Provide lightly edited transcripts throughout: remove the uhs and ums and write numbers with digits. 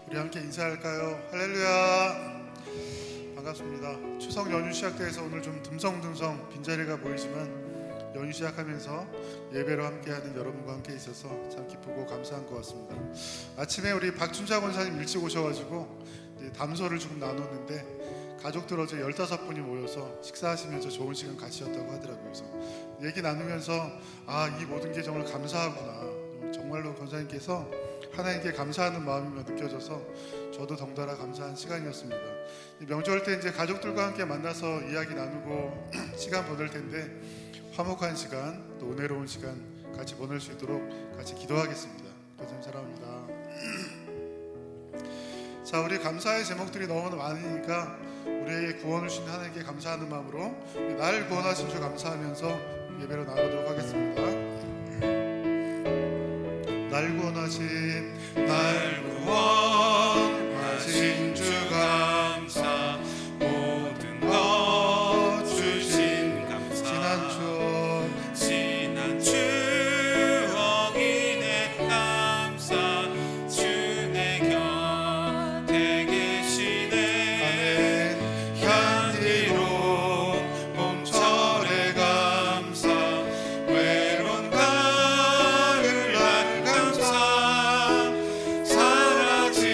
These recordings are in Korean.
우리 함께 인사할까요? 할렐루야. 반갑습니다. 추석 연휴 시작돼서 오늘 좀 듬성듬성 빈자리가 보이지만 연휴 시작하면서 예배로 함께하는 여러분과 함께 있어서 참 기쁘고 감사한 것 같습니다. 아침에 우리 박준자 권사님 일찍 오셔가지고 담소를 조금 나눴는데 가족들 어제 15분이 모여서 식사하시면서 좋은 시간 가지셨다고 하더라고요. 그래서 얘기 나누면서 이 모든 게 정말 감사하구나, 정말로 권사님께서 하나님께 감사하는 마음이 느껴져서 저도 덩달아 감사한 시간이었습니다. 명절 때 이제 가족들과 함께 만나서 이야기 나누고 시간 보낼 텐데 화목한 시간, 또 은혜로운 시간 같이 보낼 수 있도록 같이 기도하겠습니다. 기도님 사랑합니다. 자, 우리 감사의 제목들이 너무 많으니까 우리에게 구원을 주신 하나님께 감사하는 마음으로 날 구원하신 주 감사하면서 예배로 나가도록 하겠습니다. 날 구원하신 주 감사, 모든 것 주신 감사, 지난 추억이네 감사, 주 내 곁에 계시네. 아멘. 향기로운 봄철에 감사, 외로운 가을 날 감사, 사라진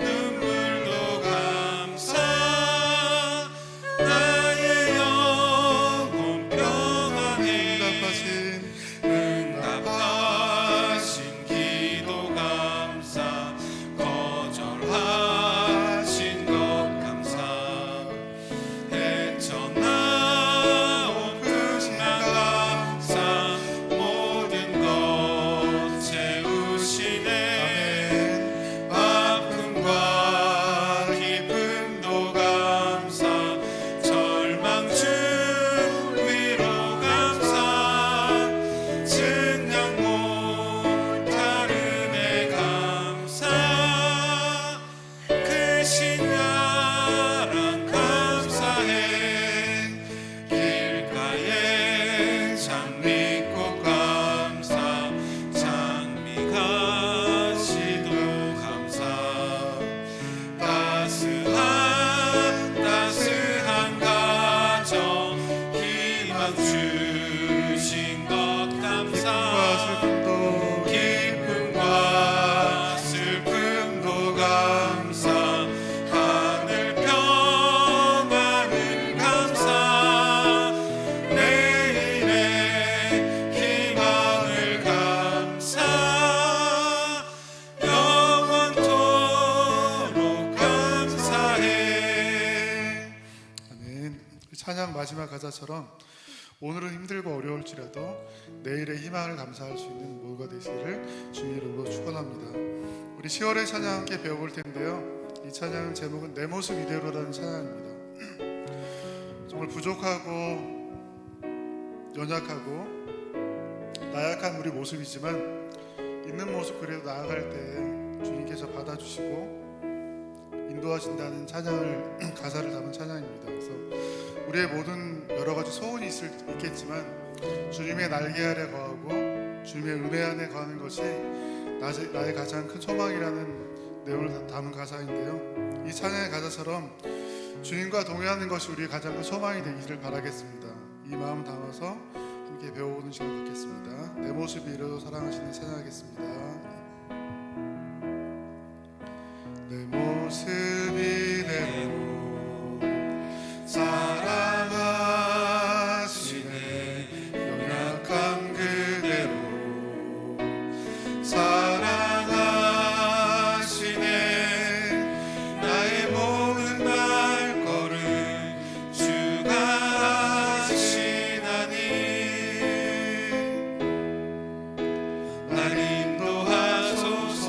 눈물도 감사, 나의 영혼 평안해. 응답하신 기도 감사, 거절하신 것 감사, 헤쳐나온 풍랑 감사, 모든 것 채우시네. 아픔과 기쁨도 감사, 절망 중 위로 감사, 증량 못할 은혜 감사, 크신 나랑 감사해. 길가에 장미꽃 감사, 장미가시도 감사, 따스한 가정 희망 주신 것 감사, 기쁨과 슬픔도 감사, 하늘 평안은 감사, 내일의 희망을 감사, 영원토록 감사해. 아멘. 찬양 마지막 가사처럼 오늘은 힘들고 어려울지라도 내일의 희망을 감사할 수 있는 모두가 되시기를 주님 이름으로 축원합니다. 우리 10월의 찬양 함께 배워볼 텐데요, 이 찬양 제목은 내 모습 이대로라는 찬양입니다. 정말 부족하고 연약하고 나약한 우리 모습이지만 있는 모습 그래도 나아갈 때 주님께서 받아주시고 인도하신다는 찬양을 가사를 담은 찬양입니다. 그래서 우리의 모든 여러 가지 소원이 있겠지만 주님의 날개 아래 거하고 주님의 은혜 안에 거하는 것이 나의 가장 큰 소망이라는 내용을 담은 가사인데요, 이 찬양의 가사처럼 주님과 동행하는 것이 우리의 가장 큰 소망이 되기를 바라겠습니다. 이 마음 담아서 함께 배워보는 시간 갖겠습니다. 내 모습이 이래도 사랑하시는 찬양하겠습니다. 내 모습 이대로 사랑하시네. 연약함 그대로 사랑하시네. 나의 모든 발걸음 주가 하시나니, 날 인도하소서.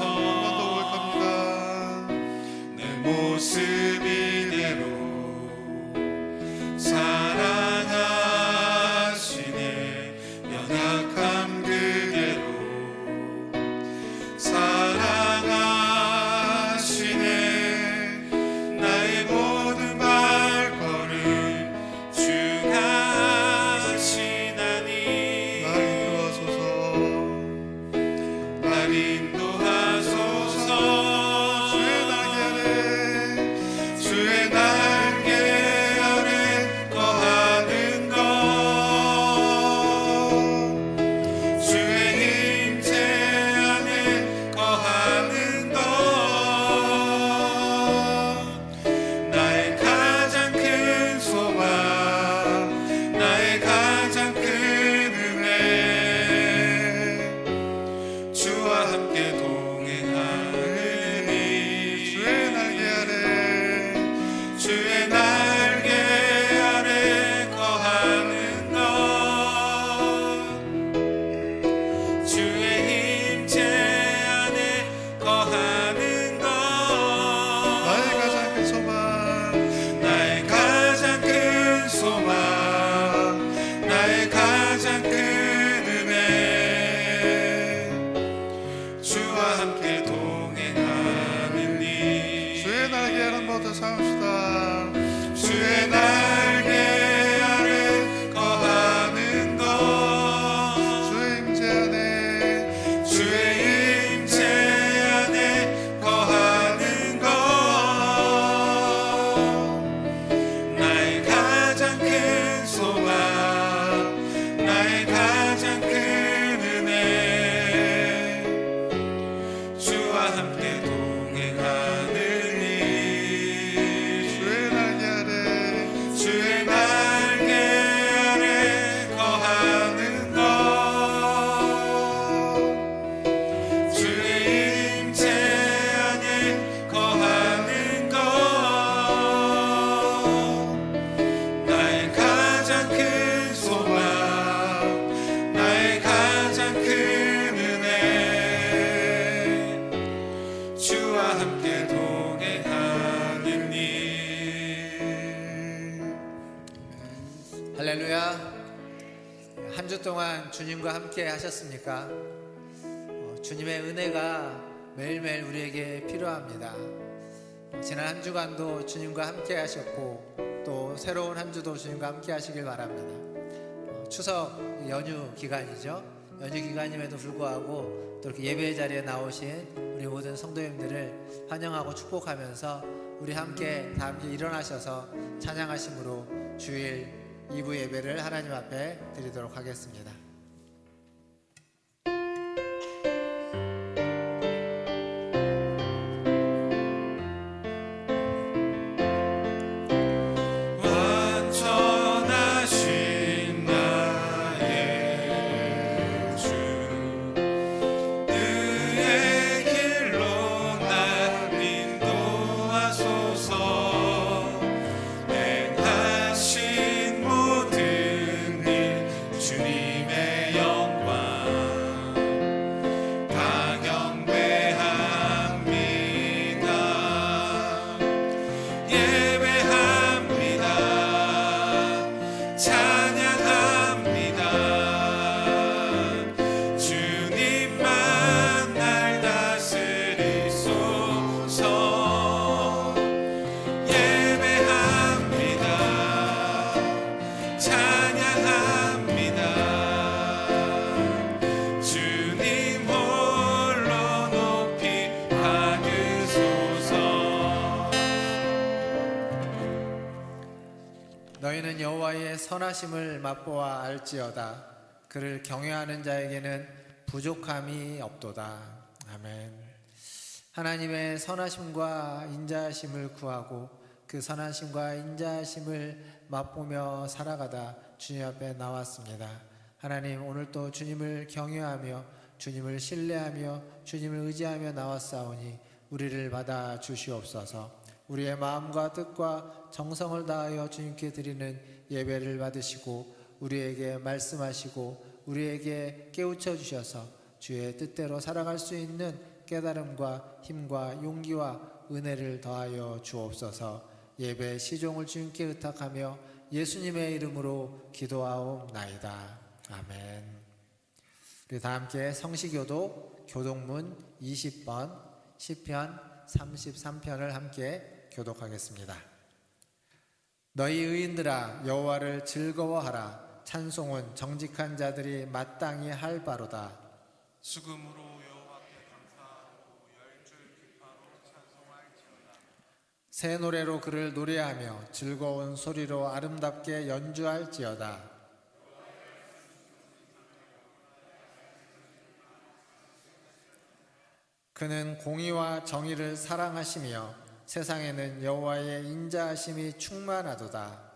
내 동안 주님과 함께 하셨습니까? 주님의 은혜가 매일매일 우리에게 필요합니다. 지난 한 주간도 주님과 함께 하셨고 또 새로운 한 주도 주님과 함께 하시길 바랍니다. 추석 연휴 기간이죠. 연휴 기간임에도 불구하고 또 이렇게 예배 자리에 나오신 우리 모든 성도님들을 환영하고 축복하면서 우리 다 함께 일어나셔서 찬양하심으로 주일 2부 예배를 하나님 앞에 드리도록 하겠습니다. 너희는 여호와의 선하심을 맛보아 알지어다. 그를 경외하는 자에게는 부족함이 없도다. 아멘. 하나님의 선하심과 인자하심을 구하고 그 선하심과 인자하심을 맛보며 살아가다 주님 앞에 나왔습니다. 하나님, 오늘도 주님을 경외하며 주님을 신뢰하며 주님을 의지하며 나왔사오니 우리를 받아 주시옵소서. 우리의 마음과 뜻과 정성을 다하여 주님께 드리는 예배를 받으시고 우리에게 말씀하시고 우리에게 깨우쳐 주셔서 주의 뜻대로 살아갈 수 있는 깨달음과 힘과 용기와 은혜를 더하여 주옵소서. 예배 시종을 주님께 의탁하며 예수님의 이름으로 기도하옵나이다. 아멘. 우리 다 함께 성시교도 교동문 20번 시편 33편을 함께 교독하겠습니다. 너희 의인들아 여호와를 즐거워하라. 찬송은 정직한 자들이 마땅히 할 바로다. 수금으로 여호와께 감사하고 열줄 기파로 찬송할지어다. 새 노래로 그를 노래하며 즐거운 소리로 아름답게 연주할지어다. 그는 공의와 정의를 사랑하시며 세상에는 여호와의 인자하심이 충만하도다.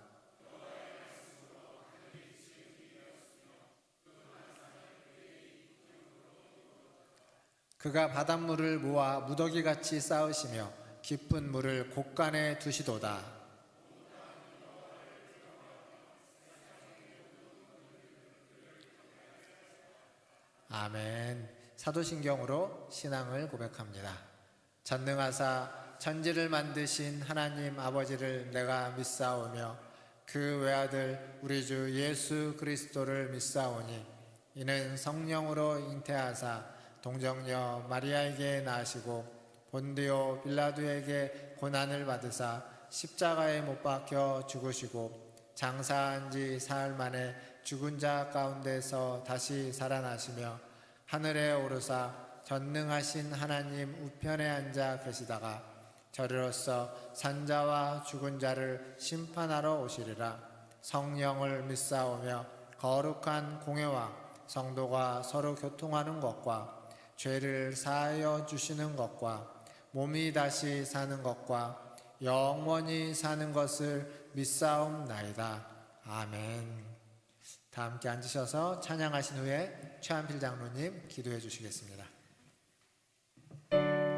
그가 바닷물을 모아 무더기같이 쌓으시며 깊은 물을 곳간에 두시도다. 아멘. 사도신경으로 신앙을 고백합니다. 전능하사 천지를 만드신 하나님 아버지를 내가 믿사오며 그 외아들 우리 주 예수 그리스도를 믿사오니 이는 성령으로 잉태하사 동정녀 마리아에게 나시고 본디오 빌라도에게 고난을 받으사 십자가에 못 박혀 죽으시고 장사한 지 사흘 만에 죽은 자 가운데서 다시 살아나시며 하늘에 오르사 전능하신 하나님 우편에 앉아 계시다가 저리로서 산자와 죽은 자를 심판하러 오시리라. 성령을 믿사오며 거룩한 공회와 성도가 서로 교통하는 것과 죄를 사하여 주시는 것과 몸이 다시 사는 것과 영원히 사는 것을 믿사옵나이다. 아멘. 다 함께 앉으셔서 찬양하신 후에 최한필 장로님 기도해 주시겠습니다. 영영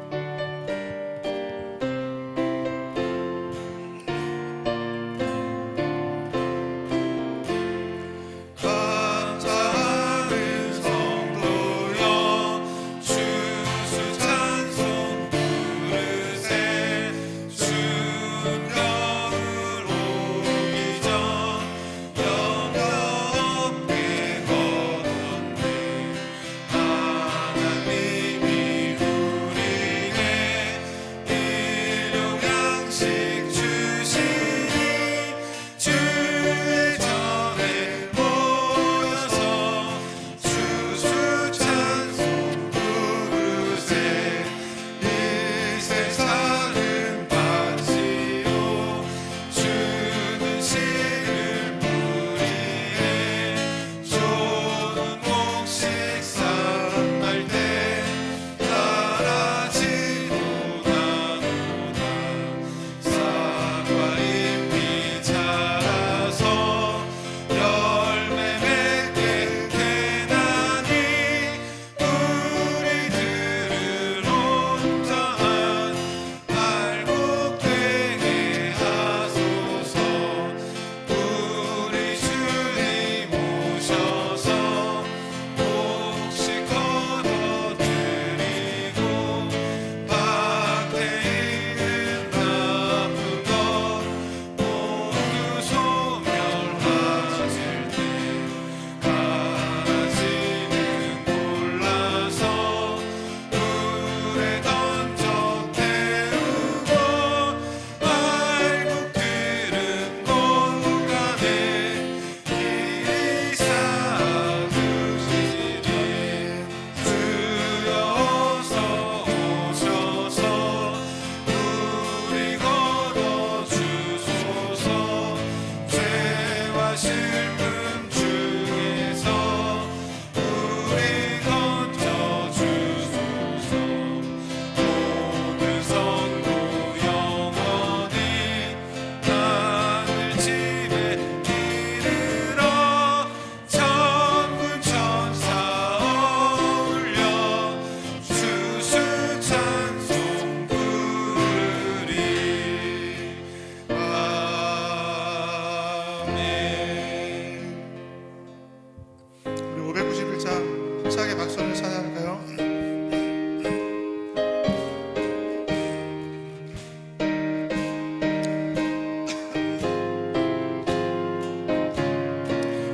각성을 찬양할까요?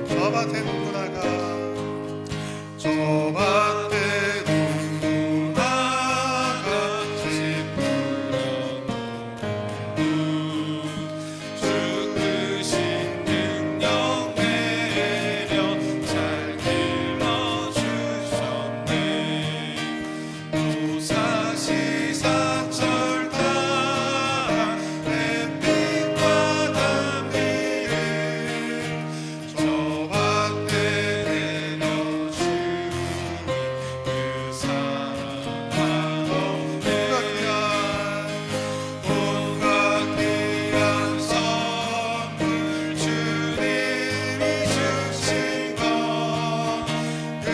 저 밭에 누구나가 저 밭에 누구나가 주 크신 능력 내려 잘 길러주셨네. 무사시사철 다 햇빛과 담비를 저 밭에 내려주니 그 사랑하고 온갖 귀한 선물 주님이 주신 것 그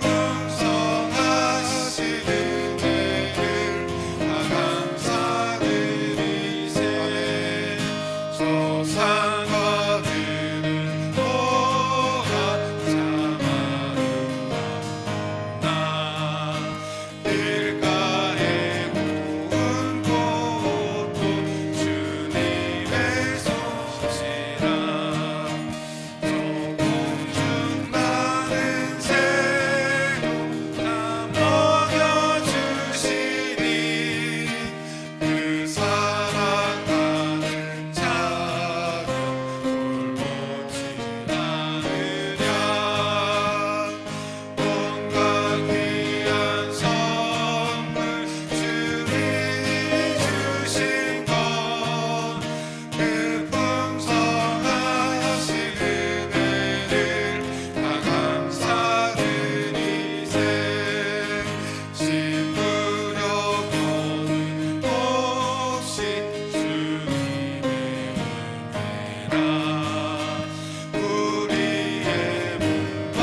풍성하신 은혜를 다 감사드리세. 소상과 들은 모아 자마루나 길가에 고운 꽃도 주님의 솜씨라. 조금 나는 새로 다 먹여주시니 그 사랑하는 자녀 돌보지 않으랴. 온갖 귀한 선물 주님이 주신 것 그 풍성하신 은혜를 다 감사드리세. 씹으려 보는 몫이 주님의 은혜라. 우리의 몸과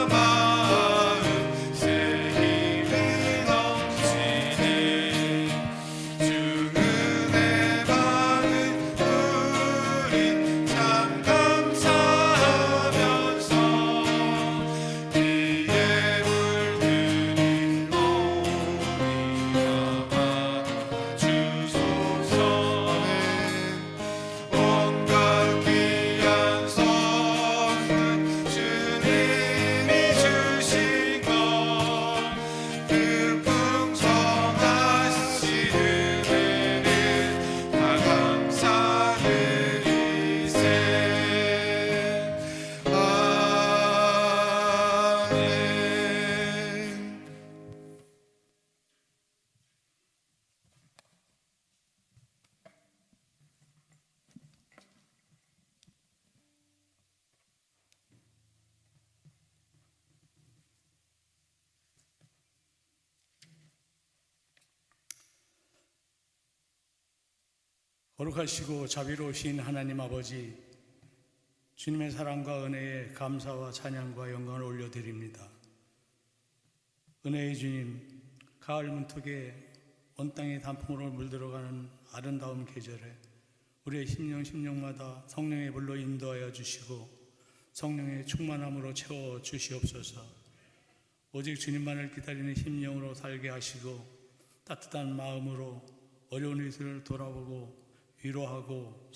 마음 새 힘이 넘치네. 주 은혜 받은 우리 참 감사하면서 귀에 물들인 우리가 주소서. 온갖 귀한 선물 주님이 주신 것 그 풍성하신 은혜를 다 감사드리세. 아멘. 거룩하시고 자비로우신 하나님 아버지, 주님의 사랑과 은혜에 감사와 찬양과 영광을 올려드립니다. 은혜의 주님, 가을 문턱에 온 땅의 단풍으로 물들어가는 아름다운 계절에 우리의 심령마다 성령의 불로 인도하여 주시고 성령의 충만함으로 채워 주시옵소서. 오직 주님만을 기다리는 심령으로 살게 하시고 따뜻한 마음으로 어려운 이들을 돌아보고 위로하고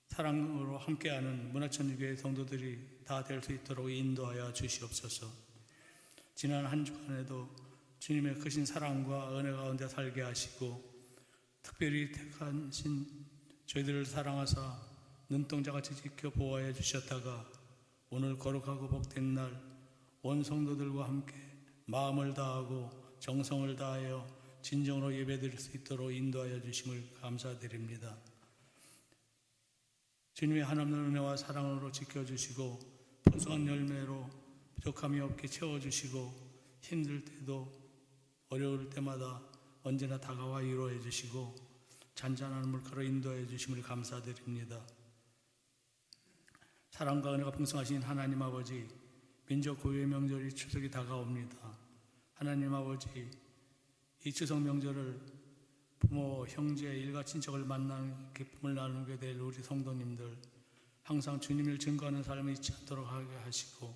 사랑으로 함께하는 문화천주교의 성도들이 다 될 수 있도록 인도하여 주시옵소서. 지난 한 주간에도 주님의 크신 사랑과 은혜 가운데 살게 하시고 특별히 택하신 저희들을 사랑하사 눈동자같이 지켜 보호해 주셨다가 오늘 거룩하고 복된 날 온 성도들과 함께 마음을 다하고 정성을 다하여 진정으로 예배드릴 수 있도록 인도하여 주심을 감사드립니다. 주님의 한없는 은혜와 사랑으로 지켜주시고 풍성한 열매로 부족함이 없게 채워주시고 힘들 때도 어려울 때마다 언제나 다가와 위로해 주시고 잔잔한 물가로 인도해 주심을 감사드립니다. 사랑과 은혜가 풍성하신 하나님 아버지, 민족 고유의 명절이 추석이 다가옵니다. 하나님 아버지, 이 추석 명절을 부모, 형제, 일가, 친척을 만나는 기쁨을 나누게 될 우리 성도님들 항상 주님을 증거하는 삶을 잊지 않도록 하게 하시고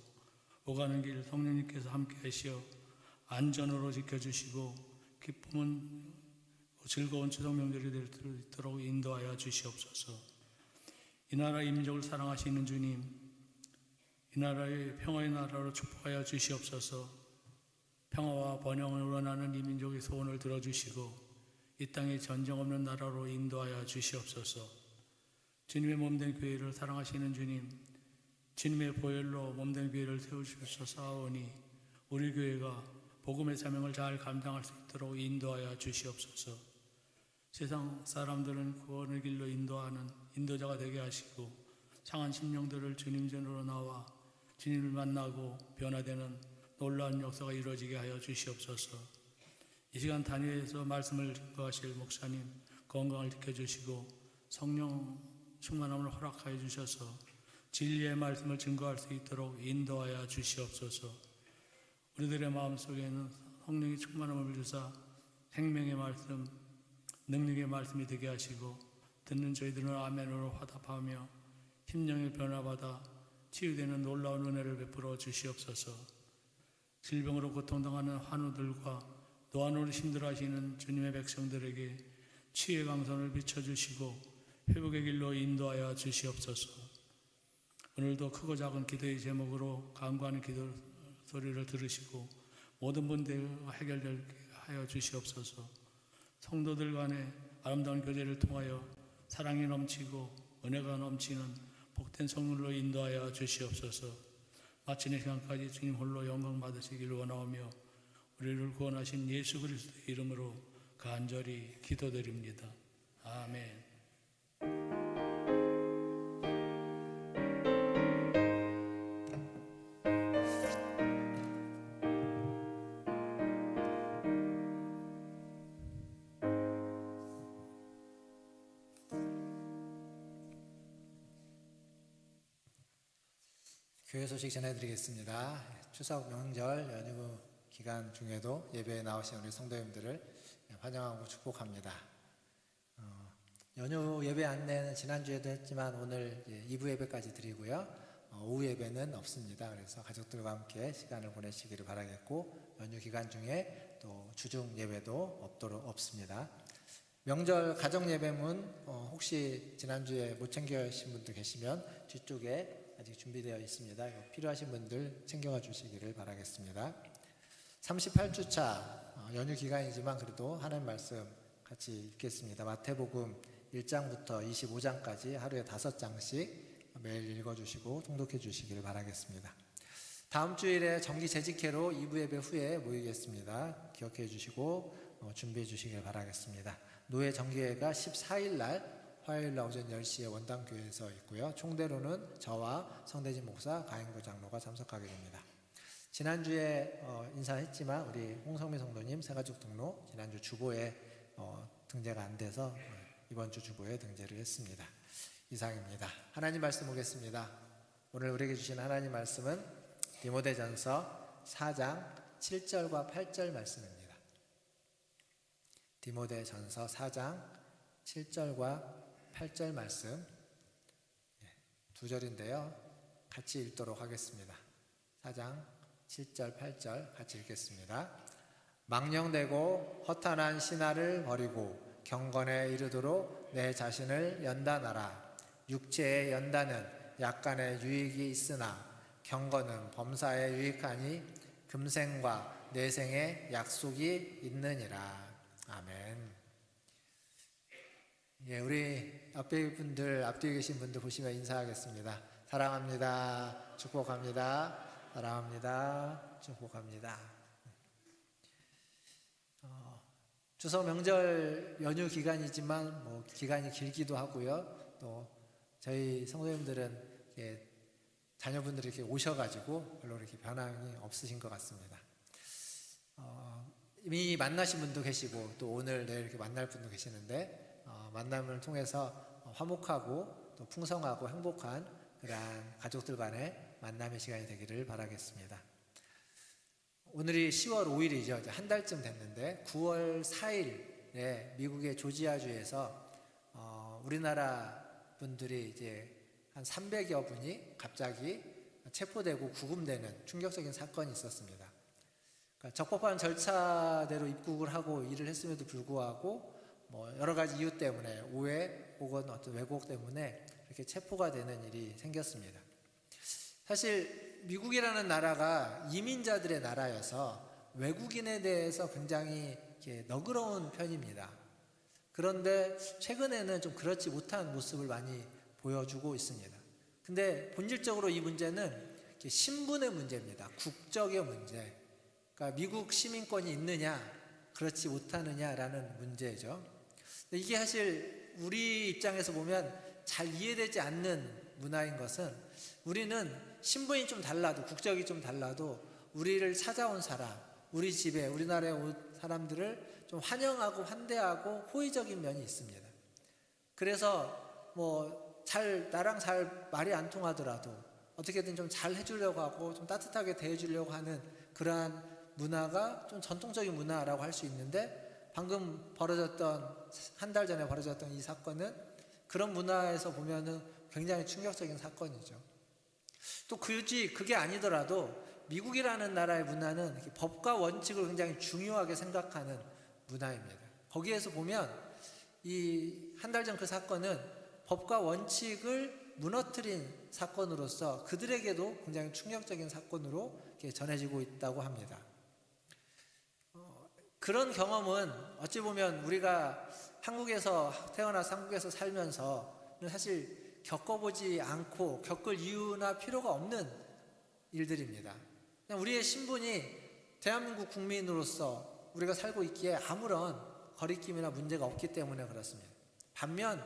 오가는 길 성령님께서 함께 하시어 안전으로 지켜주시고 기쁨은 즐거운 추석 명절이 될 수 있도록 인도하여 주시옵소서. 이 나라 민족을 사랑하시는 주님, 이 나라의 평화의 나라로 축복하여 주시옵소서. 평화와 번영을 원하는 이 민족의 소원을 들어주시고 이 땅에 전쟁 없는 나라로 인도하여 주시옵소서. 주님의 몸된 교회를 사랑하시는 주님, 주님의 보혈로 몸된 교회를 세우시옵소서 하오니 우리 교회가 복음의 사명을 잘 감당할 수 있도록 인도하여 주시옵소서. 세상 사람들은 구원의 길로 인도하는 인도자가 되게 하시고 상한 심령들을 주님 전으로 나와 주님을 만나고 변화되는 놀라운 역사가 이루어지게 하여 주시옵소서. 이 시간 단위에서 말씀을 증거하실 목사님 건강을 지켜주시고 성령 충만함을 허락하여 주셔서 진리의 말씀을 증거할 수 있도록 인도하여 주시옵소서. 우리들의 마음속에는 성령의 충만함을 주사 생명의 말씀, 능력의 말씀이 되게 하시고 듣는 저희들은 아멘으로 화답하며 심령의 변화받아 치유되는 놀라운 은혜를 베풀어 주시옵소서. 질병으로 고통당하는 환우들과 노안으로 힘들어하시는 주님의 백성들에게 치유의 강선을 비춰주시고 회복의 길로 인도하여 주시옵소서. 오늘도 크고 작은 기도의 제목으로 간구하는 기도 소리를 들으시고 모든 문제가 해결되게 하여 주시옵소서. 성도들 간의 아름다운 교제를 통하여 사랑이 넘치고 은혜가 넘치는 복된 성령으로 인도하여 주시옵소서. 마치는 시간까지 주님 홀로 영광 받으시기를 원하오며 우리를 구원하신 예수 그리스도의 이름으로 간절히 기도드립니다. 아멘. 교회 소식 전해드리겠습니다. 추석 명절 연휴 기간 중에도 예배에 나오신 우리 성도님들을 환영하고 축복합니다. 연휴 예배 안내는 지난주에도 했지만 오늘 2부 예배까지 드리고요. 오후 예배는 없습니다. 그래서 가족들과 함께 시간을 보내시기를 바라겠고 연휴 기간 중에 또 주중 예배도 없습니다. 명절 가정 예배문 혹시 지난주에 못 챙겨신 분들 계시면 뒤쪽에 아직 준비되어 있습니다. 필요하신 분들 챙겨가 주시기를 바라겠습니다. 38주차 연휴 기간이지만 그래도 하나님 말씀 같이 읽겠습니다. 마태복음 1장부터 25장까지 하루에 5장씩 매일 읽어주시고 통독해 주시기를 바라겠습니다. 다음 주일에 정기 재직회로 2부 예배 후에 모이겠습니다. 기억해 주시고 준비해 주시길 바라겠습니다. 노예 정기회가 14일 날 화요일 날 오전 10시에 원당교회에서 있고요. 총대로는 저와 성대진 목사, 가인구 장로가 참석하게 됩니다. 지난주에 인사했지만 우리 홍성미 성도님 새가족 등록 지난주 주보에 등재가 안 돼서 이번 주 주보에 등재를 했습니다. 이상입니다. 하나님 말씀 보겠습니다. 오늘 우리에게 주신 하나님 말씀은 디모데전서 4장 7절과 8절 말씀입니다. 디모데전서 4장 7절과 8절 말씀 두 절인데요. 같이 읽도록 하겠습니다. 4장 7절 8절 같이 읽겠습니다. 망령되고 허탄한 신화를 버리고 경건에 이르도록 내 자신을 연단하라. 육체의 연단은 약간의 유익이 있으나 경건은 범사에 유익하니 금생과 내생에 약속이 있느니라. 아멘. 예, 우리 앞뒤에 계신 분들 보시면 인사하겠습니다. 사랑합니다. 축복합니다. 사랑합니다. 축복합니다. 추석 명절 연휴 기간이지만 기간이 길기도 하고요. 또 저희 성도님들은 자녀분들이 이렇게 오셔가지고 별로 이렇게 변함이 없으신 것 같습니다. 이미 만나신 분도 계시고 또 오늘 내일 이렇게 만날 분도 계시는데 만남을 통해서 화목하고 또 풍성하고 행복한 그러한 가족들 간의 만남의 시간이 되기를 바라겠습니다. 오늘이 10월 5일이죠. 이제 한 달쯤 됐는데 9월 4일에 미국의 조지아주에서 우리나라 분들이 이제 한 300여 분이 갑자기 체포되고 구금되는 충격적인 사건이 있었습니다. 그러니까 적법한 절차대로 입국을 하고 일을 했음에도 불구하고 뭐 여러 가지 이유 때문에 오해 혹은 어떤 왜곡 때문에 이렇게 체포가 되는 일이 생겼습니다. 사실 미국이라는 나라가 이민자들의 나라여서 외국인에 대해서 굉장히 이렇게 너그러운 편입니다. 그런데 최근에는 좀 그렇지 못한 모습을 많이 보여주고 있습니다. 근데 본질적으로 이 문제는 신분의 문제입니다. 국적의 문제. 그러니까 미국 시민권이 있느냐, 그렇지 못하느냐라는 문제죠. 근데 이게 사실 우리 입장에서 보면 잘 이해되지 않는 문화인 것은 우리는 신분이 좀 달라도, 국적이 좀 달라도 우리를 찾아온 사람, 우리 집에, 우리나라에 온 사람들을 좀 환영하고 환대하고 호의적인 면이 있습니다. 그래서 나랑 잘 말이 안 통하더라도 어떻게든 좀 잘 해주려고 하고 좀 따뜻하게 대해주려고 하는 그러한 문화가 좀 전통적인 문화라고 할 수 있는데, 방금 벌어졌던, 한 달 전에 벌어졌던 이 사건은 그런 문화에서 보면은 굉장히 충격적인 사건이죠. 또 굳이 그게 아니더라도 미국이라는 나라의 문화는 법과 원칙을 굉장히 중요하게 생각하는 문화입니다. 거기에서 보면 이 한 달 전 그 사건은 법과 원칙을 무너뜨린 사건으로서 그들에게도 굉장히 충격적인 사건으로 이렇게 전해지고 있다고 합니다. 그런 경험은 어찌 보면 우리가 한국에서 태어나서 한국에서 살면서 사실 겪어보지 않고 겪을 이유나 필요가 없는 일들입니다. 그냥 우리의 신분이 대한민국 국민으로서 우리가 살고 있기에 아무런 거리낌이나 문제가 없기 때문에 그렇습니다. 반면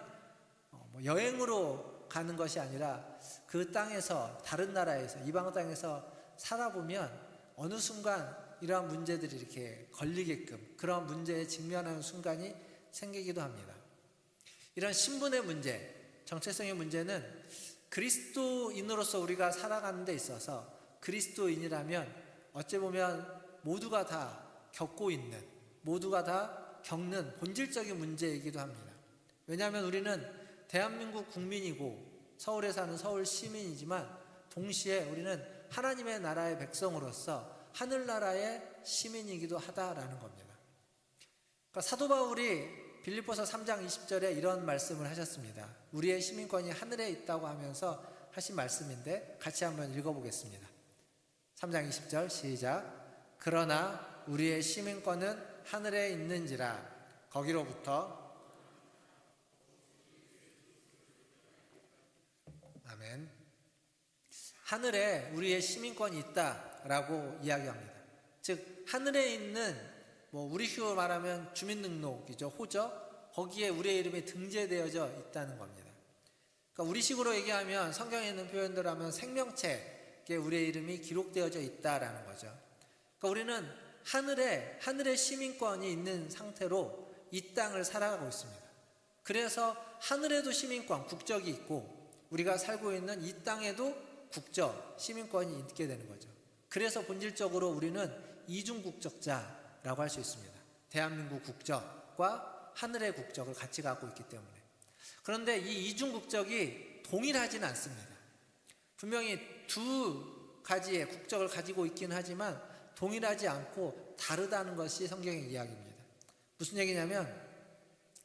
여행으로 가는 것이 아니라 그 땅에서, 다른 나라에서, 이방 땅에서 살아보면 어느 순간 이러한 문제들이 이렇게 걸리게끔, 그런 문제에 직면하는 순간이 생기기도 합니다. 이런 신분의 문제, 정체성의 문제는 그리스도인으로서 우리가 살아가는 데 있어서 그리스도인이라면 어찌 보면 모두가 다 겪고 있는, 모두가 다 겪는 본질적인 문제이기도 합니다. 왜냐하면 우리는 대한민국 국민이고 서울에 사는 서울 시민이지만 동시에 우리는 하나님의 나라의 백성으로서 하늘나라의 시민이기도 하다라는 겁니다. 그러니까 사도 바울이 빌립보서 3장 20절에 이런 말씀을 하셨습니다. 우리의 시민권이 하늘에 있다고 하면서 하신 말씀인데 같이 한번 읽어보겠습니다. 3장 20절 시작. 그러나 우리의 시민권은 하늘에 있는지라 거기로부터, 아멘, 하늘에 우리의 시민권이 있다라고 이야기합니다. 즉 하늘에 있는 우리 식으로 말하면 주민등록이죠. 호적, 거기에 우리의 이름이 등재되어져 있다는 겁니다. 그러니까 우리 식으로 얘기하면 성경에 있는 표현대로 하면 생명책에 우리의 이름이 기록되어져 있다라는 거죠. 그러니까 우리는 하늘의 시민권이 있는 상태로 이 땅을 살아가고 있습니다. 그래서 하늘에도 시민권, 국적이 있고 우리가 살고 있는 이 땅에도 국적, 시민권이 있게 되는 거죠. 그래서 본질적으로 우리는 이중국적자라고 할 수 있습니다. 대한민국 국적과 하늘의 국적을 같이 갖고 있기 때문에. 그런데 이 이중국적이 동일하지는 않습니다. 분명히 두 가지의 국적을 가지고 있긴 하지만 동일하지 않고 다르다는 것이 성경의 이야기입니다. 무슨 얘기냐면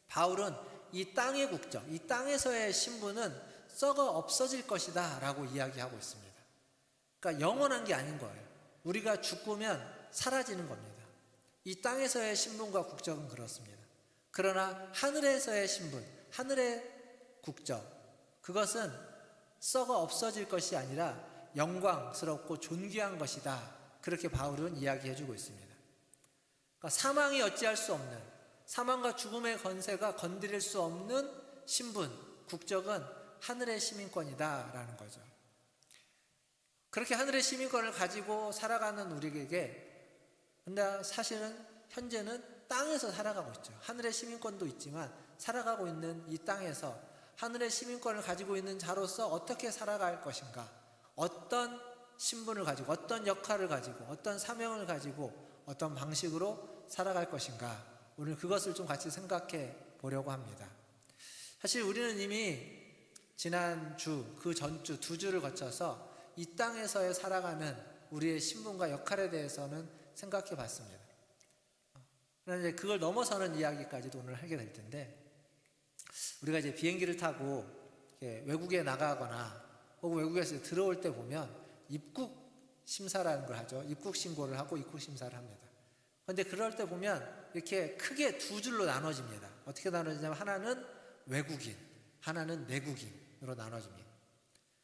바울은 이 땅의 국적, 이 땅에서의 신분은 썩어 없어질 것이다 라고 이야기하고 있습니다. 그러니까 영원한 게 아닌 거예요. 우리가 죽으면 사라지는 겁니다. 이 땅에서의 신분과 국적은 그렇습니다. 그러나 하늘에서의 신분, 하늘의 국적, 그것은 썩어 없어질 것이 아니라 영광스럽고 존귀한 것이다. 그렇게 바울은 이야기해주고 있습니다. 그러니까 사망이 어찌할 수 없는, 사망과 죽음의 권세가 건드릴 수 없는 신분, 국적은 하늘의 시민권이다라는 거죠. 그렇게 하늘의 시민권을 가지고 살아가는 우리에게, 근데 사실은 현재는 땅에서 살아가고 있죠. 하늘의 시민권도 있지만 살아가고 있는 이 땅에서 하늘의 시민권을 가지고 있는 자로서 어떻게 살아갈 것인가, 어떤 신분을 가지고, 어떤 역할을 가지고, 어떤 사명을 가지고, 어떤 방식으로 살아갈 것인가, 오늘 그것을 좀 같이 생각해 보려고 합니다. 사실 우리는 이미 지난주, 그 전주, 두 주를 거쳐서 이 땅에서의 살아가는 우리의 신분과 역할에 대해서는 생각해 봤습니다. 그런데 그걸 넘어서는 이야기까지도 오늘 하게 될 텐데, 우리가 이제 비행기를 타고 외국에 나가거나 혹은 외국에서 들어올 때 보면 입국 심사라는 걸 하죠. 입국 신고를 하고 입국 심사를 합니다. 그런데 그럴 때 보면 이렇게 크게 두 줄로 나눠집니다. 어떻게 나눠지냐면 하나는 외국인, 하나는 내국인으로 나눠집니다.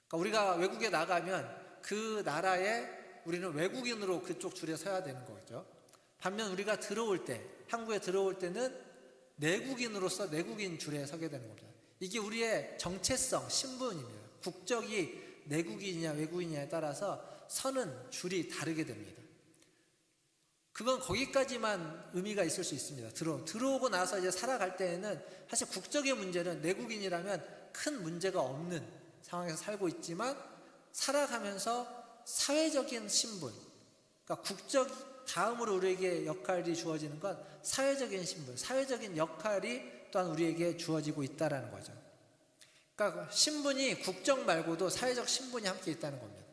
그러니까 우리가 외국에 나가면 그 나라에 우리는 외국인으로 그쪽 줄에 서야 되는 거죠. 반면 우리가 들어올 때, 한국에 들어올 때는 내국인으로서 내국인 줄에 서게 되는 겁니다. 이게 우리의 정체성, 신분입니다. 국적이 내국인이냐 외국인이냐에 따라서 서는 줄이 다르게 됩니다. 그건 거기까지만 의미가 있을 수 있습니다. 들어오고 나서 이제 살아갈 때에는 사실 국적의 문제는 내국인이라면 큰 문제가 없는 상황에서 살고 있지만, 살아가면서 사회적인 신분, 그러니까 국적 다음으로 우리에게 역할이 주어지는 건 사회적인 신분, 사회적인 역할이 또한 우리에게 주어지고 있다는 거죠. 그러니까 신분이 국적 말고도 사회적 신분이 함께 있다는 겁니다.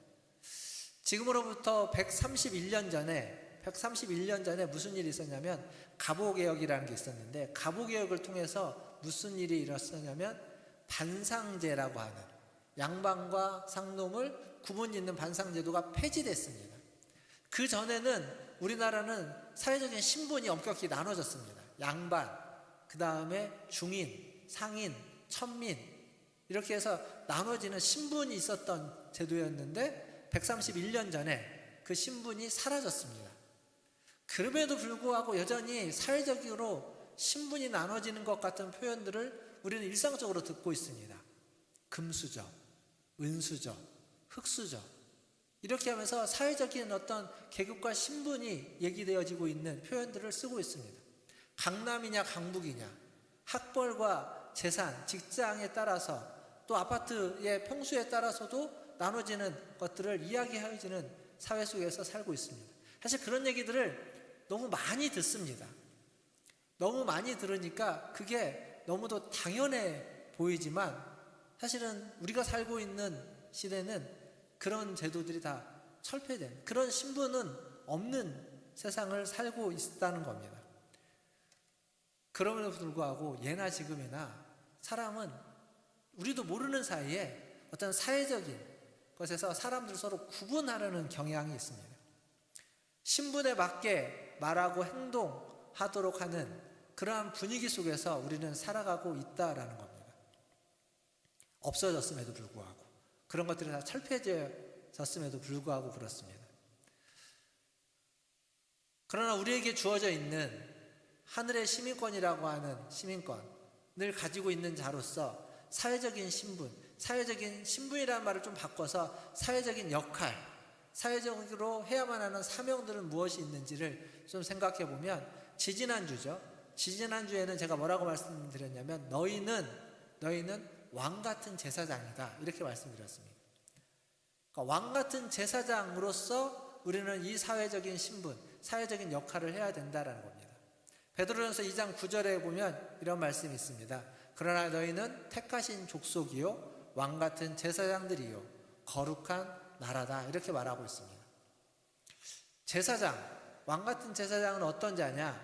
지금으로부터 131년 전에 무슨 일이 있었냐면 갑오개혁이라는 게 있었는데, 갑오개혁을 통해서 무슨 일이 일어났냐면 반상제라고 하는, 양반과 상놈을 구분 짓는 반상제도가 폐지됐습니다. 그 전에는 우리나라는 사회적인 신분이 엄격히 나눠졌습니다. 양반, 그 다음에 중인, 상인, 천민, 이렇게 해서 나눠지는 신분이 있었던 제도였는데 131년 전에 그 신분이 사라졌습니다. 그럼에도 불구하고 여전히 사회적으로 신분이 나눠지는 것 같은 표현들을 우리는 일상적으로 듣고 있습니다. 금수저, 은수저, 흑수저, 이렇게 하면서 사회적인 어떤 계급과 신분이 얘기되어지고 있는 표현들을 쓰고 있습니다. 강남이냐 강북이냐, 학벌과 재산, 직장에 따라서 또 아파트의 평수에 따라서도 나눠지는 것들을 이야기해주는 사회 속에서 살고 있습니다. 사실 그런 얘기들을 너무 많이 듣습니다. 너무 많이 들으니까 그게 너무도 당연해 보이지만, 사실은 우리가 살고 있는 시대는 그런 제도들이 다 철폐된, 그런 신분은 없는 세상을 살고 있다는 겁니다. 그럼에도 불구하고 예나 지금이나 사람은 우리도 모르는 사이에 어떤 사회적인 것에서 사람들 서로 구분하려는 경향이 있습니다. 신분에 맞게 말하고 행동하도록 하는 그러한 분위기 속에서 우리는 살아가고 있다라는 겁니다. 없어졌음에도 불구하고, 그런 것들이 다 철폐되었음에도 불구하고 그렇습니다. 그러나 우리에게 주어져 있는 하늘의 시민권이라고 하는 시민권을 가지고 있는 자로서 사회적인 신분, 사회적인 신분이라는 말을 좀 바꿔서 사회적인 역할, 사회적으로 해야만 하는 사명들은 무엇이 있는지를 좀 생각해 보면, 지지난주죠. 지지난주에는 제가 뭐라고 말씀드렸냐면 너희는 왕 같은 제사장이다, 이렇게 말씀드렸습니다. 그러니까 왕 같은 제사장으로서 우리는 이 사회적인 신분, 사회적인 역할을 해야 된다라는 겁니다. 베드로전서 2장 9절에 보면 이런 말씀이 있습니다. 그러나 너희는 택하신 족속이요 왕 같은 제사장들이요 거룩한 나라다, 이렇게 말하고 있습니다. 제사장, 왕 같은 제사장은 어떤 자냐?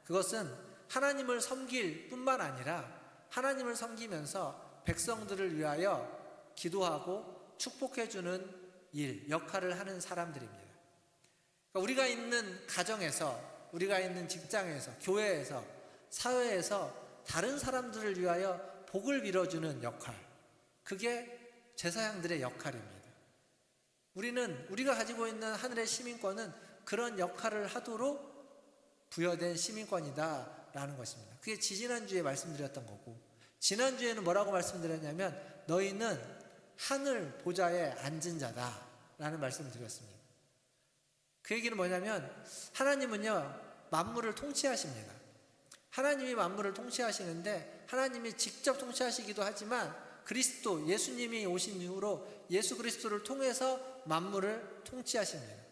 그것은 하나님을 섬길 뿐만 아니라 하나님을 섬기면서 백성들을 위하여 기도하고 축복해주는 일, 역할을 하는 사람들입니다. 그러니까 우리가 있는 가정에서, 우리가 있는 직장에서, 교회에서, 사회에서 다른 사람들을 위하여 복을 빌어주는 역할, 그게 제사장들의 역할입니다. 우리가 가지고 있는 하늘의 시민권은 그런 역할을 하도록 부여된 시민권이다라는 것입니다. 그게 지지난주에 말씀드렸던 거고, 지난주에는 뭐라고 말씀드렸냐면 너희는 하늘 보좌에 앉은 자다라는 말씀을 드렸습니다. 그 얘기는 뭐냐면 하나님은요 만물을 통치하십니다. 하나님이 만물을 통치하시는데 하나님이 직접 통치하시기도 하지만 그리스도, 예수님이 오신 이후로 예수 그리스도를 통해서 만물을 통치하십니다.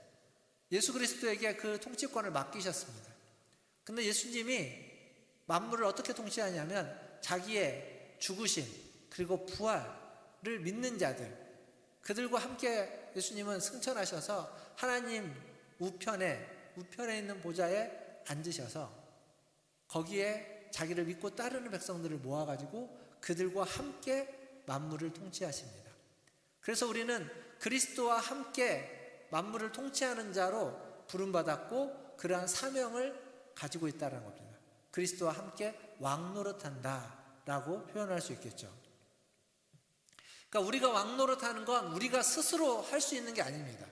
예수 그리스도에게 그 통치권을 맡기셨습니다. 근데 예수님이 만물을 어떻게 통치하냐면 자기의 죽으신 그리고 부활을 믿는 자들, 그들과 함께 예수님은 승천하셔서 하나님 우편에 있는 보좌에 앉으셔서 거기에 자기를 믿고 따르는 백성들을 모아가지고 그들과 함께 만물을 통치하십니다. 그래서 우리는 그리스도와 함께 만물을 통치하는 자로 부름받았고 그러한 사명을 가지고 있다는 겁니다. 그리스도와 함께 왕노릇한다라고 표현할 수 있겠죠. 그러니까 우리가 왕노릇하는 건 우리가 스스로 할 수 있는 게 아닙니다.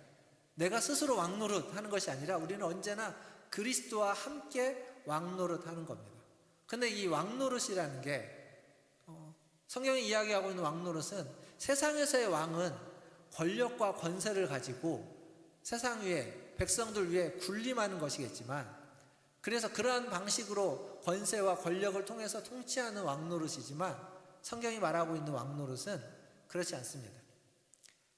내가 스스로 왕노릇하는 것이 아니라 우리는 언제나 그리스도와 함께 왕노릇하는 겁니다. 근데 이 왕노릇이라는 게 성경이 이야기하고 있는 왕노릇은 세상에서의 왕은 권력과 권세를 가지고 세상 위에 백성들 위에 군림하는 것이겠지만 그래서 그러한 방식으로 권세와 권력을 통해서 통치하는 왕노릇이지만 성경이 말하고 있는 왕노릇은 그렇지 않습니다.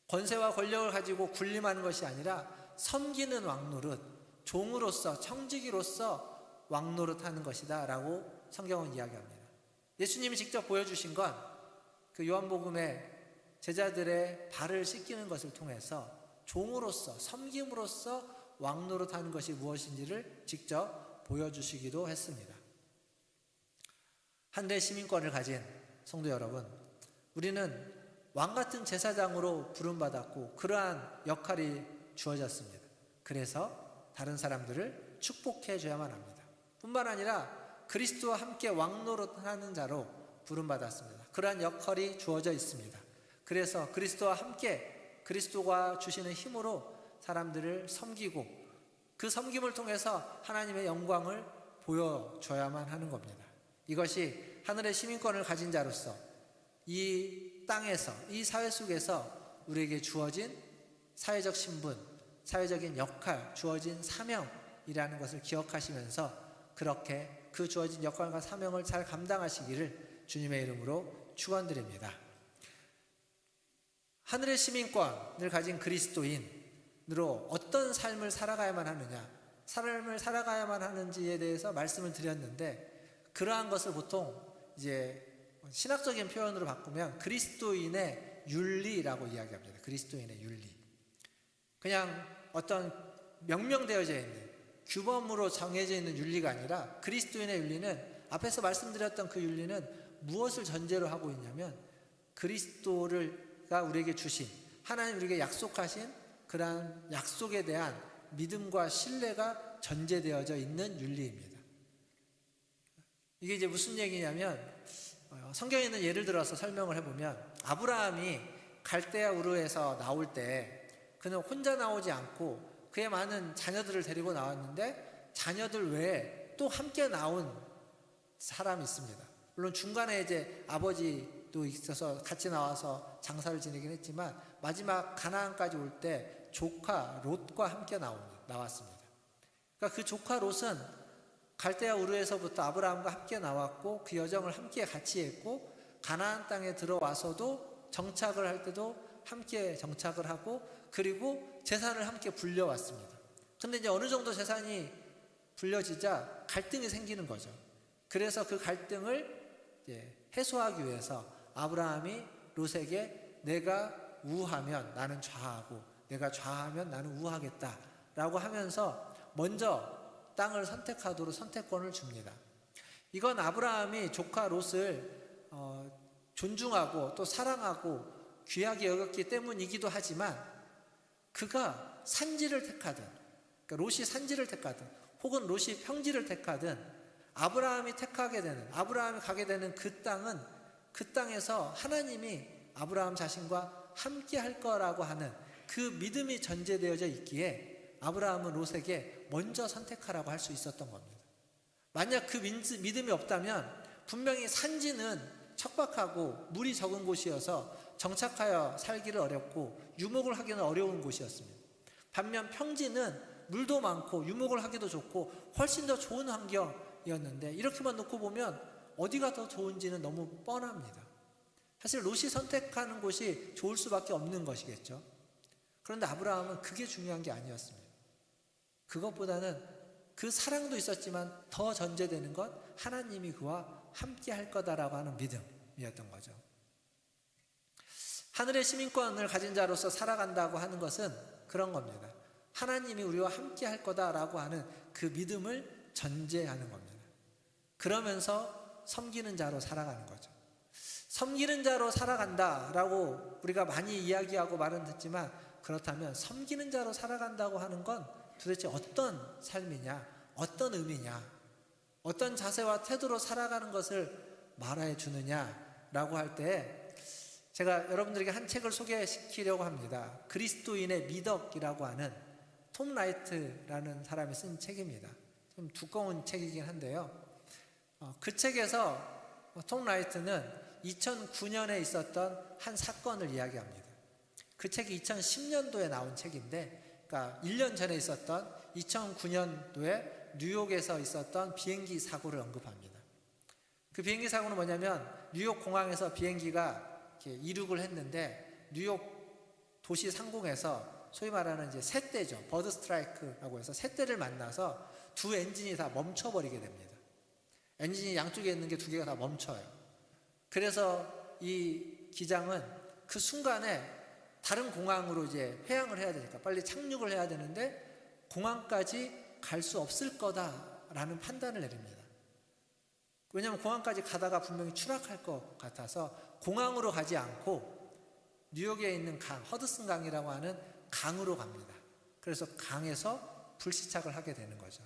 권세와 권력을 가지고 군림하는 것이 아니라 섬기는 왕노릇, 종으로서 청지기로서 왕노릇하는 것이다 라고 성경은 이야기합니다. 예수님이 직접 보여주신 건 그 요한복음에 제자들의 발을 씻기는 것을 통해서 종으로서 섬김으로써 왕노릇하는 것이 무엇인지를 직접 보여주시기도 했습니다. 하늘의 시민권을 가진 성도 여러분, 우리는 왕같은 제사장으로 부름받았고 그러한 역할이 주어졌습니다. 그래서 다른 사람들을 축복해 줘야만 합니다. 뿐만 아니라 그리스도와 함께 왕노릇하는 자로 부름받았습니다. 그러한 역할이 주어져 있습니다. 그래서 그리스도와 함께 그리스도가 주시는 힘으로 사람들을 섬기고 그 섬김을 통해서 하나님의 영광을 보여줘야만 하는 겁니다. 이것이 하늘의 시민권을 가진 자로서 이 땅에서 이 사회 속에서 우리에게 주어진 사회적 신분, 사회적인 역할, 주어진 사명이라는 것을 기억하시면서 그렇게 그 주어진 역할과 사명을 잘 감당하시기를 주님의 이름으로 축원드립니다. 하늘의 시민권을 가진 그리스도인으로 어떤 삶을 살아가야만 하느냐, 삶을 살아가야만 하는지에 대해서 말씀을 드렸는데 그러한 것을 보통 이제 신학적인 표현으로 바꾸면 그리스도인의 윤리라고 이야기합니다. 그리스도인의 윤리. 그냥 어떤 명명되어져 있는 규범으로 정해져 있는 윤리가 아니라 그리스도인의 윤리는 앞에서 말씀드렸던 그 윤리는 무엇을 전제로 하고 있냐면 그리스도가 우리에게 주신 하나님 우리에게 약속하신 그러한 약속에 대한 믿음과 신뢰가 전제되어져 있는 윤리입니다. 이게 이제 무슨 얘기냐면 성경에 있는 예를 들어서 설명을 해보면 아브라함이 갈대아 우르에서 나올 때 그는 혼자 나오지 않고 그의 많은 자녀들을 데리고 나왔는데 자녀들 외에 또 함께 나온 사람이 있습니다. 물론 중간에 이제 아버지도 있어서 같이 나와서 장사를 지내긴 했지만 마지막 가나안까지 올 때 조카 롯과 함께 나왔습니다. 그러니까 그 조카 롯은 갈대아 우르에서부터 아브라함과 함께 나왔고 그 여정을 함께 같이 했고 가나안 땅에 들어와서도 정착을 할 때도 함께 정착을 하고 그리고 재산을 함께 불려왔습니다. 근데 이제 어느 정도 재산이 불려지자 갈등이 생기는 거죠. 그래서 그 갈등을 이제 해소하기 위해서 아브라함이 롯에게 내가 우하면 나는 좌하고 내가 좌하면 나는 우하겠다 라고 하면서 먼저 땅을 선택하도록 선택권을 줍니다. 이건 아브라함이 조카 롯을 존중하고 또 사랑하고 귀하게 여겼기 때문이기도 하지만 그가 산지를 택하든 그러니까 롯이 산지를 택하든 혹은 롯이 평지를 택하든 아브라함이 택하게 되는 아브라함이 가게 되는 그 땅은 그 땅에서 하나님이 아브라함 자신과 함께 할 거라고 하는 그 믿음이 전제되어져 있기에 아브라함은 롯에게 먼저 선택하라고 할 수 있었던 겁니다. 만약 그 믿음이 없다면 분명히 산지는 척박하고 물이 적은 곳이어서 정착하여 살기를 어렵고 유목을 하기는 어려운 곳이었습니다. 반면 평지는 물도 많고 유목을 하기도 좋고 훨씬 더 좋은 환경이었는데 이렇게만 놓고 보면 어디가 더 좋은지는 너무 뻔합니다. 사실 롯이 선택하는 곳이 좋을 수밖에 없는 것이겠죠. 그런데 아브라함은 그게 중요한 게 아니었습니다. 그것보다는 그 사랑도 있었지만 더 전제되는 건 하나님이 그와 함께 할 거다라고 하는 믿음이었던 거죠. 하늘의 시민권을 가진 자로서 살아간다고 하는 것은 그런 겁니다. 하나님이 우리와 함께 할 거다라고 하는 그 믿음을 전제하는 겁니다. 그러면서 섬기는 자로 살아가는 거죠. 섬기는 자로 살아간다라고 우리가 많이 이야기하고 말은 듣지만, 그렇다면 섬기는 자로 살아간다고 하는 건 도대체 어떤 삶이냐, 어떤 의미냐, 어떤 자세와 태도로 살아가는 것을 말해 주느냐라고 할 때, 제가 여러분들에게 한 책을 소개시키려고 합니다. 그리스도인의 미덕이라고 하는 톰 라이트라는 사람이 쓴 책입니다. 좀 두꺼운 책이긴 한데요. 그 책에서 톰 라이트는 2009년에 있었던 한 사건을 이야기합니다. 그 책이 2010년도에 나온 책인데, 그러니까 1년 전에 있었던 2009년도에 뉴욕에서 있었던 비행기 사고를 언급합니다. 그 비행기 사고는 뭐냐면, 뉴욕 공항에서 비행기가 이렇게 이륙을 했는데, 뉴욕 도시 상공에서 소위 말하는 이제 새떼죠. 버드 스트라이크라고 해서 새떼를 만나서 두 엔진이 다 멈춰버리게 됩니다. 엔진이 양쪽에 있는 게 두 개가 다 멈춰요. 그래서 이 기장은 그 순간에 다른 공항으로 이제 회항을 해야 되니까 빨리 착륙을 해야 되는데, 공항까지 갈 수 없을 거다라는 판단을 내립니다. 왜냐하면 공항까지 가다가 분명히 추락할 것 같아서 공항으로 가지 않고 뉴욕에 있는 강, 허드슨 강이라고 하는 강으로 갑니다. 그래서 강에서 불시착을 하게 되는 거죠.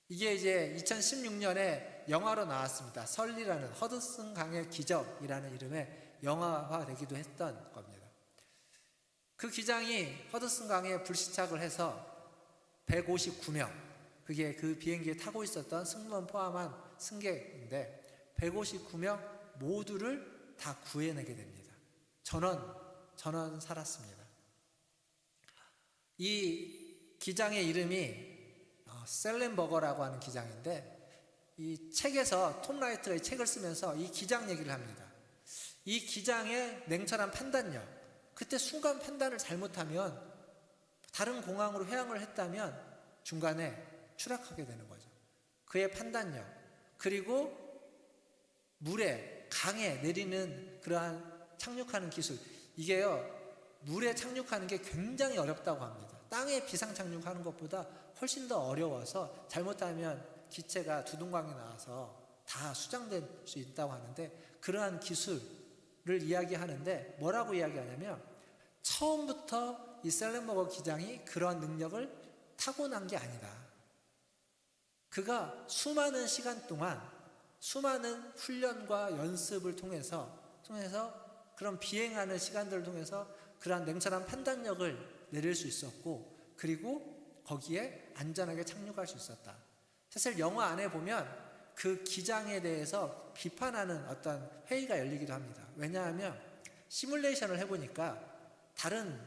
이게 이제 2016년에 영화로 나왔습니다. 설리라는, 허드슨 강의 기적이라는 이름의 영화화되기도 했던 겁니다. 그 기장이 허드슨 강에 불시착을 해서 159명, 그게 그 비행기에 타고 있었던 승무원 포함한 승객인데 159명 모두를 다 구해내게 됩니다. 전원 살았습니다. 이 기장의 이름이 셀렌버거라고 하는 기장인데, 이 책에서 톰 라이트가 이 책을 쓰면서 이 기장 얘기를 합니다. 이 기장의 냉철한 판단력, 그때 순간 판단을 잘못하면, 다른 공항으로 회항을 했다면 중간에 추락하게 되는 거죠. 그의 판단력, 그리고 물에, 강에 내리는 그러한 착륙하는 기술, 이게요, 물에 착륙하는 게 굉장히 어렵다고 합니다. 땅에 비상 착륙하는 것보다 훨씬 더 어려워서 잘못하면 기체가 두둥강에 나와서 다 수장될 수 있다고 하는데, 그러한 기술을 이야기하는데 뭐라고 이야기하냐면, 처음부터 이 셀렌버거 기장이 그러한 능력을 타고난 게 아니다. 그가 수많은 시간 동안 수많은 훈련과 연습을 통해서 그런 비행하는 시간들을 통해서 그러한 냉철한 판단력을 내릴 수 있었고, 그리고 거기에 안전하게 착륙할 수 있었다. 사실 영화 안에 보면 그 기장에 대해서 비판하는 어떤 회의가 열리기도 합니다. 왜냐하면 시뮬레이션을 해보니까 다른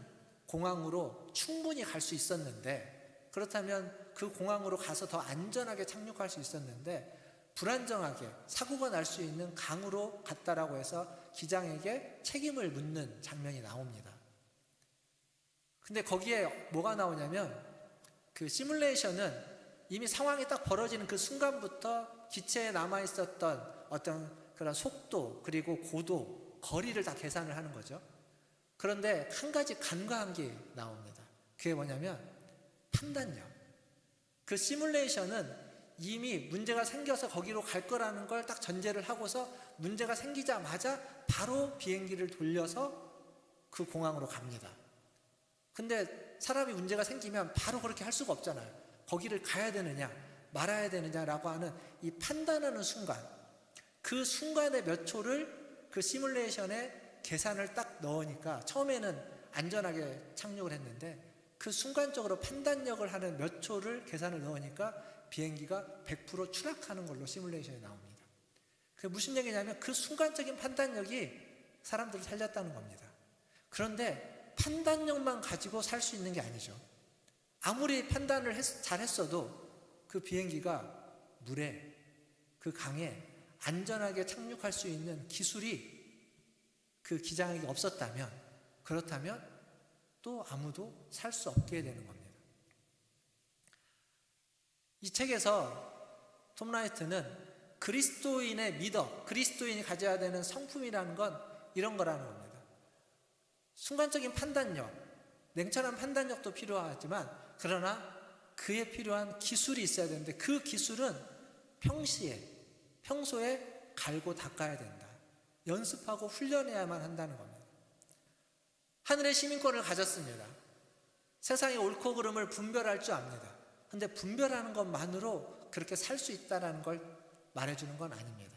공항으로 충분히 갈 수 있었는데, 그렇다면 그 공항으로 가서 더 안전하게 착륙할 수 있었는데, 불안정하게 사고가 날 수 있는 강으로 갔다라고 해서 기장에게 책임을 묻는 장면이 나옵니다. 근데 거기에 뭐가 나오냐면, 그 시뮬레이션은 이미 상황이 딱 벌어지는 그 순간부터 기체에 남아있었던 어떤 그런 속도, 그리고 고도, 거리를 다 계산을 하는 거죠. 그런데 한 가지 간과한 게 나옵니다. 그게 뭐냐면 판단력. 그 시뮬레이션은 이미 문제가 생겨서 거기로 갈 거라는 걸 딱 전제를 하고서 문제가 생기자마자 바로 비행기를 돌려서 그 공항으로 갑니다. 근데 사람이 문제가 생기면 바로 그렇게 할 수가 없잖아요. 거기를 가야 되느냐 말아야 되느냐라고 하는 이 판단하는 순간, 그 순간의 몇 초를 그 시뮬레이션에 계산을 딱 넣으니까 처음에는 안전하게 착륙을 했는데, 그 순간적으로 판단력을 하는 몇 초를 계산을 넣으니까 비행기가 100% 추락하는 걸로 시뮬레이션이 나옵니다. 그게 무슨 얘기냐면, 그 순간적인 판단력이 사람들을 살렸다는 겁니다. 그런데 판단력만 가지고 살 수 있는 게 아니죠. 아무리 판단을 잘했어도 그 비행기가 물에, 그 강에 안전하게 착륙할 수 있는 기술이 그 기장에게 없었다면, 그렇다면 또 아무도 살 수 없게 되는 겁니다. 이 책에서 톰 라이트는 그리스도인의 미덕, 그리스도인이 가져야 되는 성품이라는 건 이런 거라는 겁니다. 순간적인 판단력, 냉철한 판단력도 필요하지만 그러나 그에 필요한 기술이 있어야 되는데 그 기술은 평소에 갈고 닦아야 된다. 연습하고 훈련해야만 한다는 겁니다. 하늘의 시민권을 가졌습니다. 세상의 옳고 그름을 분별할 줄 압니다. 근데 분별하는 것만으로 그렇게 살 수 있다는 걸 말해주는 건 아닙니다.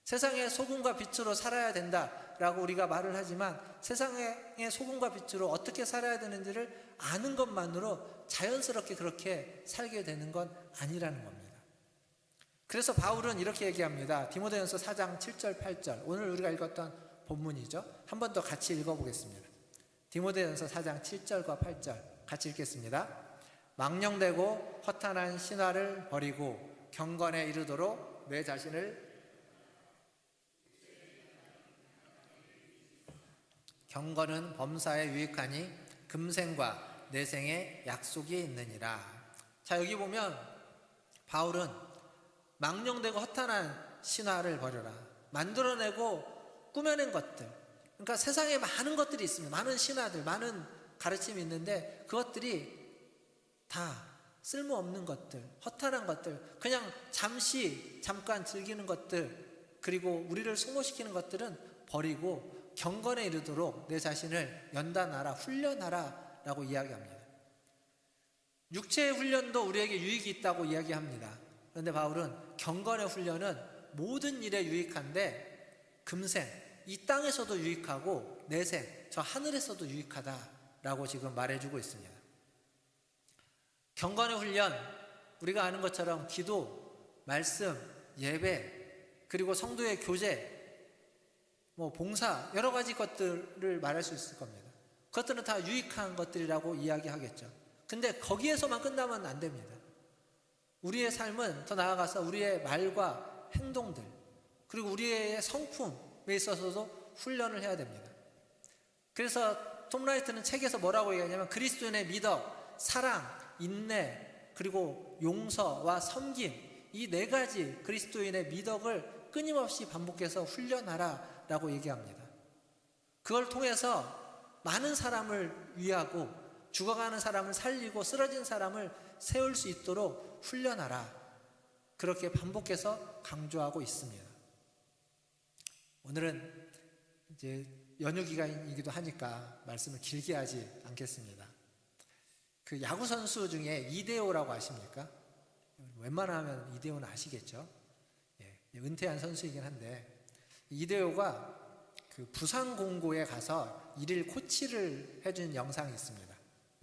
세상의 소금과 빛으로 살아야 된다라고 우리가 말을 하지만 세상의 소금과 빛으로 어떻게 살아야 되는지를 아는 것만으로 자연스럽게 그렇게 살게 되는 건 아니라는 겁니다. 그래서 바울은 이렇게 얘기합니다. 디모데전서 4장 7절 8절, 오늘 우리가 읽었던 본문이죠. 한 번 더 같이 읽어보겠습니다. 디모데전서 4장 7절과 8절 같이 읽겠습니다. 망령되고 허탄한 신화를 버리고 경건에 이르도록 내 자신을 경건은 범사에 유익하니 금생과 내생에 약속이 있느니라. 자, 여기 보면 바울은 망령되고 허탄한 신화를 버려라. 만들어내고 꾸며낸 것들, 그러니까 세상에 많은 것들이 있습니다. 많은 신화들, 많은 가르침이 있는데 그것들이 다 쓸모없는 것들, 허탄한 것들, 그냥 잠깐 즐기는 것들, 그리고 우리를 소모시키는 것들은 버리고 경건에 이르도록 내 자신을 연단하라, 훈련하라 라고 이야기합니다. 육체의 훈련도 우리에게 유익이 있다고 이야기합니다. 그런데 바울은 경건의 훈련은 모든 일에 유익한데 금생, 이 땅에서도 유익하고 내생, 저 하늘에서도 유익하다라고 지금 말해주고 있습니다. 경건의 훈련, 우리가 아는 것처럼 기도, 말씀, 예배, 그리고 성도의 교제, 봉사, 여러 가지 것들을 말할 수 있을 겁니다. 그것들은 다 유익한 것들이라고 이야기하겠죠. 근데 거기에서만 끝나면 안 됩니다. 우리의 삶은 더 나아가서 우리의 말과 행동들, 그리고 우리의 성품에 있어서도 훈련을 해야 됩니다. 그래서 톰 라이트는 책에서 뭐라고 얘기하냐면 그리스도인의 미덕, 사랑, 인내, 그리고 용서와 섬김, 이 네 가지 그리스도인의 미덕을 끊임없이 반복해서 훈련하라 라고 얘기합니다. 그걸 통해서 많은 사람을 위하고 죽어가는 사람을 살리고 쓰러진 사람을 세울 수 있도록 훈련하라, 그렇게 반복해서 강조하고 있습니다. 오늘은 이제 연휴 기간이기도 하니까 말씀을 길게 하지 않겠습니다. 그 야구 선수 중에 이대호라고 아십니까? 웬만하면 이대호는 아시겠죠? 은퇴한 선수이긴 한데 이대호가 그 부산공고에 가서 일일 코치를 해준 영상이 있습니다.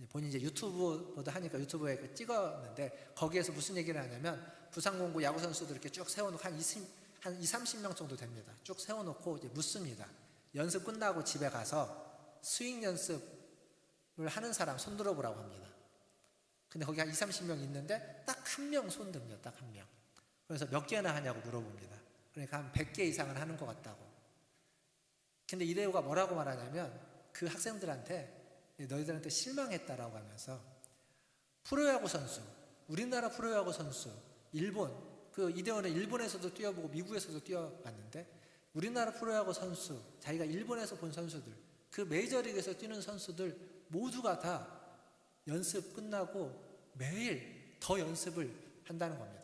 본인이 이제 유튜브보다 하니까 유튜브에 찍었는데 거기에서 무슨 얘기를 하냐면 부산공고 야구 선수들 이렇게 쭉 세워놓고 한 20-30명 정도 됩니다. 쭉 세워놓고 이제 묻습니다. 연습 끝나고 집에 가서 스윙 연습을 하는 사람 손 들어보라고 합니다. 근데 거기 한 20-30명 있는데 딱 한 명 손 듭니다. 딱 한 명. 그래서 몇 개나 하냐고 물어봅니다. 그러니까 한 100개 이상은 하는 것 같다고. 근데 이대호가 뭐라고 말하냐면 그 학생들한테 너희들한테 실망했다라고 하면서 프로야구 선수, 우리나라 프로야구 선수, 일본, 그 이대호는 일본에서도 뛰어보고 미국에서도 뛰어봤는데 우리나라 프로야구 선수, 자기가 일본에서 본 선수들, 그 메이저리그에서 뛰는 선수들 모두가 다 연습 끝나고 매일 더 연습을 한다는 겁니다.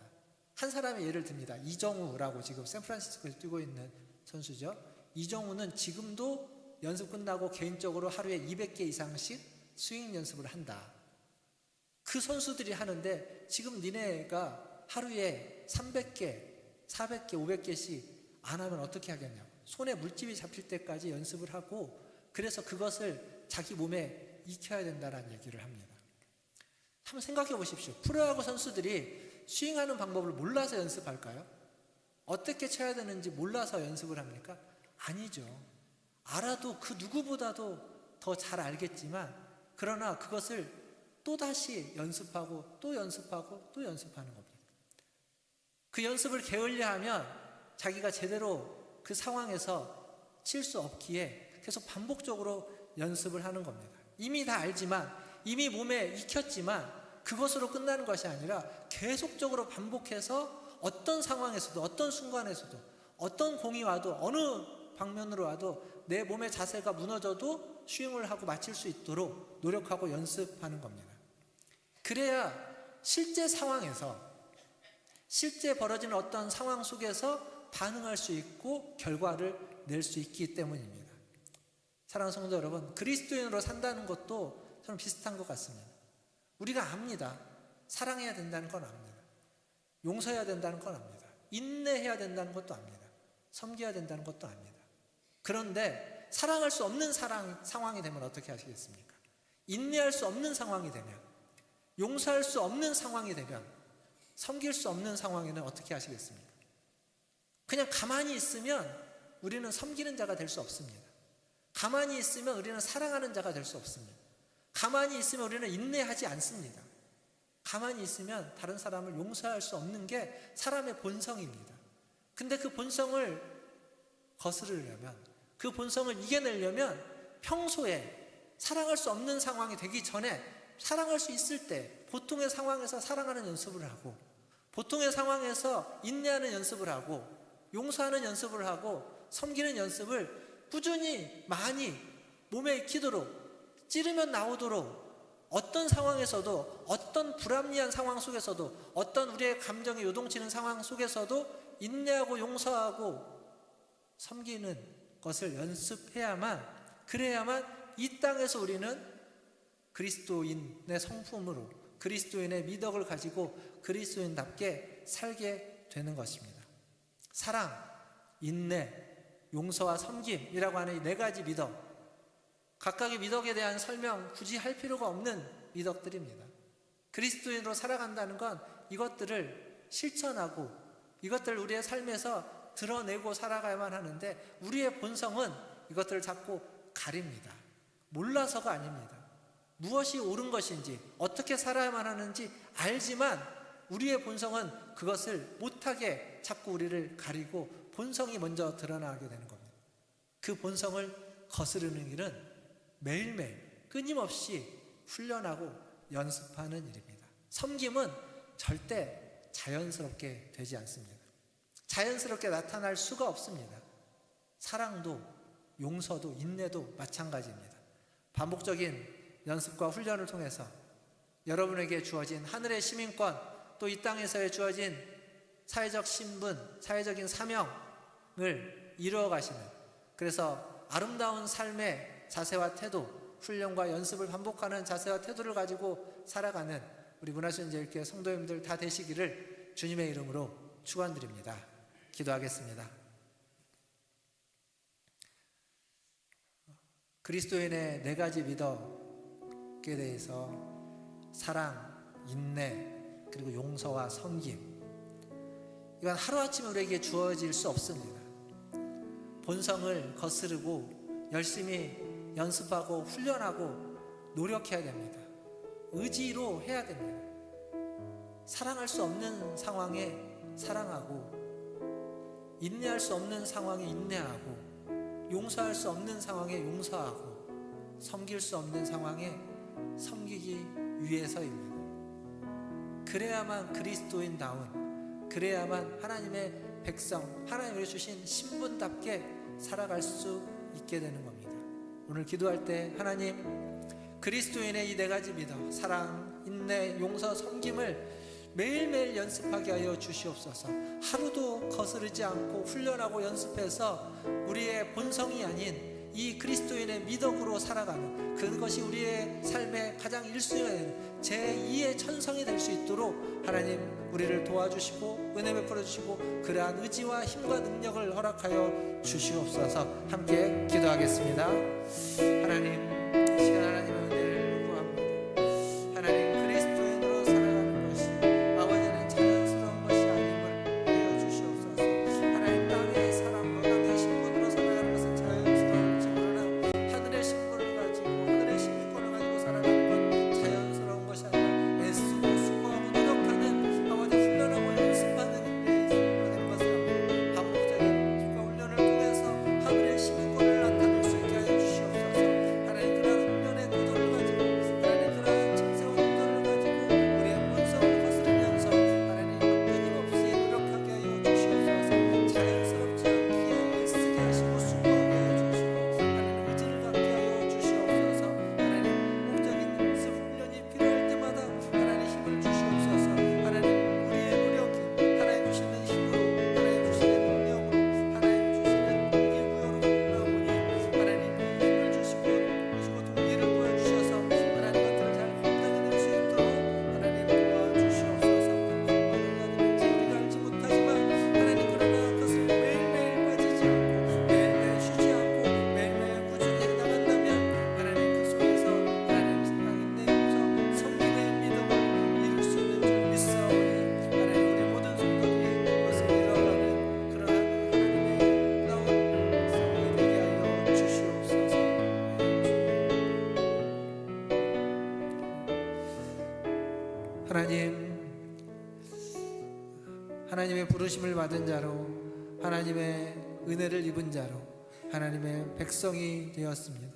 한 사람의 예를 듭니다. 이정우라고 지금 샌프란시스코에서 뛰고 있는 선수죠. 이정우는 지금도 연습 끝나고 개인적으로 하루에 200개 이상씩 스윙 연습을 한다. 그 선수들이 하는데 지금 니네가 하루에 300개, 400개, 500개씩 안 하면 어떻게 하겠냐. 손에 물집이 잡힐 때까지 연습을 하고 그래서 그것을 자기 몸에 익혀야 된다는 얘기를 합니다. 한번 생각해 보십시오. 프로야구 선수들이 스윙하는 방법을 몰라서 연습할까요? 어떻게 쳐야 되는지 몰라서 연습을 합니까? 아니죠. 알아도 그 누구보다도 더 잘 알겠지만 그러나 그것을 또다시 연습하고 또 연습하고 또 연습하는 겁니다. 그 연습을 게을리하면 자기가 제대로 그 상황에서 칠 수 없기에 계속 반복적으로 연습을 하는 겁니다. 이미 다 알지만 이미 몸에 익혔지만 그것으로 끝나는 것이 아니라 계속적으로 반복해서 어떤 상황에서도 어떤 순간에서도 어떤 공이 와도 어느 방면으로 와도 내 몸의 자세가 무너져도 수용을 하고 마칠 수 있도록 노력하고 연습하는 겁니다. 그래야 실제 상황에서, 실제 벌어지는 어떤 상황 속에서 반응할 수 있고 결과를 낼 수 있기 때문입니다. 사랑하는 성도 여러분, 그리스도인으로 산다는 것도 저는 비슷한 것 같습니다. 우리가 압니다. 사랑해야 된다는 건 압니다. 용서해야 된다는 건 압니다. 인내해야 된다는 것도 압니다. 섬겨야 된다는 것도 압니다. 그런데 사랑할 수 없는 상황이 되면 어떻게 하시겠습니까? 인내할 수 없는 상황이 되면, 용서할 수 없는 상황이 되면, 섬길 수 없는 상황에는 어떻게 하시겠습니까? 그냥 가만히 있으면 우리는 섬기는 자가 될 수 없습니다. 가만히 있으면 우리는 사랑하는 자가 될 수 없습니다. 가만히 있으면 우리는 인내하지 않습니다. 가만히 있으면 다른 사람을 용서할 수 없는 게 사람의 본성입니다. 근데 그 본성을 거스르려면, 그 본성을 이겨내려면 평소에 사랑할 수 없는 상황이 되기 전에 사랑할 수 있을 때 보통의 상황에서 사랑하는 연습을 하고, 보통의 상황에서 인내하는 연습을 하고, 용서하는 연습을 하고, 섬기는 연습을 꾸준히 많이 몸에 익히도록, 찌르면 나오도록, 어떤 상황에서도, 어떤 불합리한 상황 속에서도, 어떤 우리의 감정이 요동치는 상황 속에서도 인내하고 용서하고 섬기는 것을 연습해야만, 그래야만 이 땅에서 우리는 그리스도인의 성품으로, 그리스도인의 미덕을 가지고 그리스도인답게 살게 되는 것입니다. 사랑, 인내, 용서와 섬김이라고 하는 이 네 가지 미덕, 각각의 미덕에 대한 설명 굳이 할 필요가 없는 미덕들입니다. 그리스도인으로 살아간다는 건 이것들을 실천하고 이것들을 우리의 삶에서 드러내고 살아가야만 하는데, 우리의 본성은 이것들을 자꾸 가립니다. 몰라서가 아닙니다. 무엇이 옳은 것인지, 어떻게 살아야만 하는지 알지만 우리의 본성은 그것을 못하게 자꾸 우리를 가리고 본성이 먼저 드러나게 되는 겁니다. 그 본성을 거스르는 일은 매일매일 끊임없이 훈련하고 연습하는 일입니다. 섬김은 절대 자연스럽게 되지 않습니다. 자연스럽게 나타날 수가 없습니다. 사랑도, 용서도, 인내도 마찬가지입니다. 반복적인 연습과 훈련을 통해서 여러분에게 주어진 하늘의 시민권, 또 이 땅에서의 주어진 사회적 신분, 사회적인 사명을 이루어 가시는, 그래서 아름다운 삶의 자세와 태도, 훈련과 연습을 반복하는 자세와 태도를 가지고 살아가는 우리 문화시민제일교회 성도님들 다 되시기를 주님의 이름으로 축원드립니다. 기도하겠습니다. 그리스도인의 네 가지 미덕에 대해서 사랑, 인내, 그리고 용서와 섬김, 이건 하루아침에 우리에게 주어질 수 없습니다. 본성을 거스르고 열심히 연습하고 훈련하고 노력해야 됩니다. 의지로 해야 됩니다. 사랑할 수 없는 상황에 사랑하고, 인내할 수 없는 상황에 인내하고, 용서할 수 없는 상황에 용서하고, 섬길 수 없는 상황에 섬기기 위해서입니다. 그래야만 그리스도인다운, 그래야만 하나님의 백성, 하나님을 주신 신분답게 살아갈 수 있게 되는 겁니다. 오늘 기도할 때 하나님, 그리스도인의 이 네 가지 미덕, 사랑, 인내, 용서, 섬김을 매일매일 연습하게 하여 주시옵소서. 하루도 거스르지 않고 훈련하고 연습해서 우리의 본성이 아닌 이 그리스도인의 미덕으로 살아가는, 그것이 우리의 삶의 가장 1순위의 제2의 천성이 될 수 있도록 하나님 우리를 도와주시고 은혜 베풀어 주시고 그러한 의지와 힘과 능력을 허락하여 주시옵소서. 함께 기도하겠습니다. 하나님, 이 시간 하나님의 은혜를 구합니다. 하나님, 그리스도인으로 살아가는 것이 아버지는 자연스러운 것이 아님을 알려주시옵소서. 하나님, 땅의 사람으로, 땅의 신분으로 살아가는 것은 자연스러울지 모르나 하늘의 신분을 가지고, 하늘의 시민권을 가지고 살아가는 건 자연스러운 것이 아니라 애쓰고 수고하고 노력하는, 아버지 훈련하고 연습하는 일에 된 것을 반복적인 기과 훈련을 통해서 하늘의 시민권을 나타낼 수 있게 하여 주시옵소서. 하나님, 하나님의 부르심을 받은 자로 하나님의 은혜를 입은 자로 하나님의 백성이 되었습니다.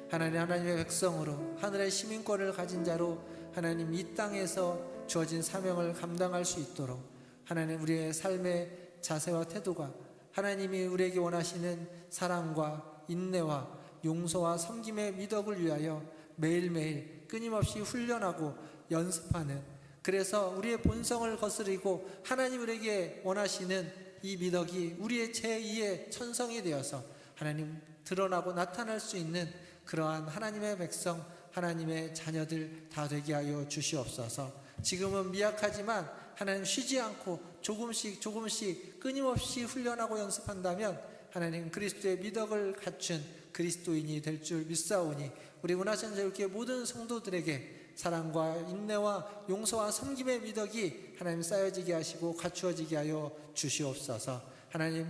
하나님의 백성으로 하늘의 시민권을 가진 자로 하나님 이 땅에서 주어진 사명을 감당할 수 있도록 하나님 우리의 삶의 자세와 태도가 하나님이 우리에게 원하시는 사랑과 인내와 용서와 섬김의 미덕을 위하여 매일매일 끊임없이 훈련하고 연습하는, 그래서 우리의 본성을 거스리고 하나님 우리에게 원하시는 이 미덕이 우리의 제2의 천성이 되어서 하나님 드러나고 나타날 수 있는 그러한 하나님의 백성, 하나님의 자녀들 다 되게 하여 주시옵소서. 지금은 미약하지만 하나님 쉬지 않고 조금씩 끊임없이 훈련하고 연습한다면 하나님 그리스도의 미덕을 갖춘 그리스도인이 될 줄 믿사오니 우리 문화천자유교회 모든 성도들에게 사랑과 인내와 용서와 섬김의 미덕이 하나님 쌓여지게 하시고 갖추어지게 하여 주시옵소서. 하나님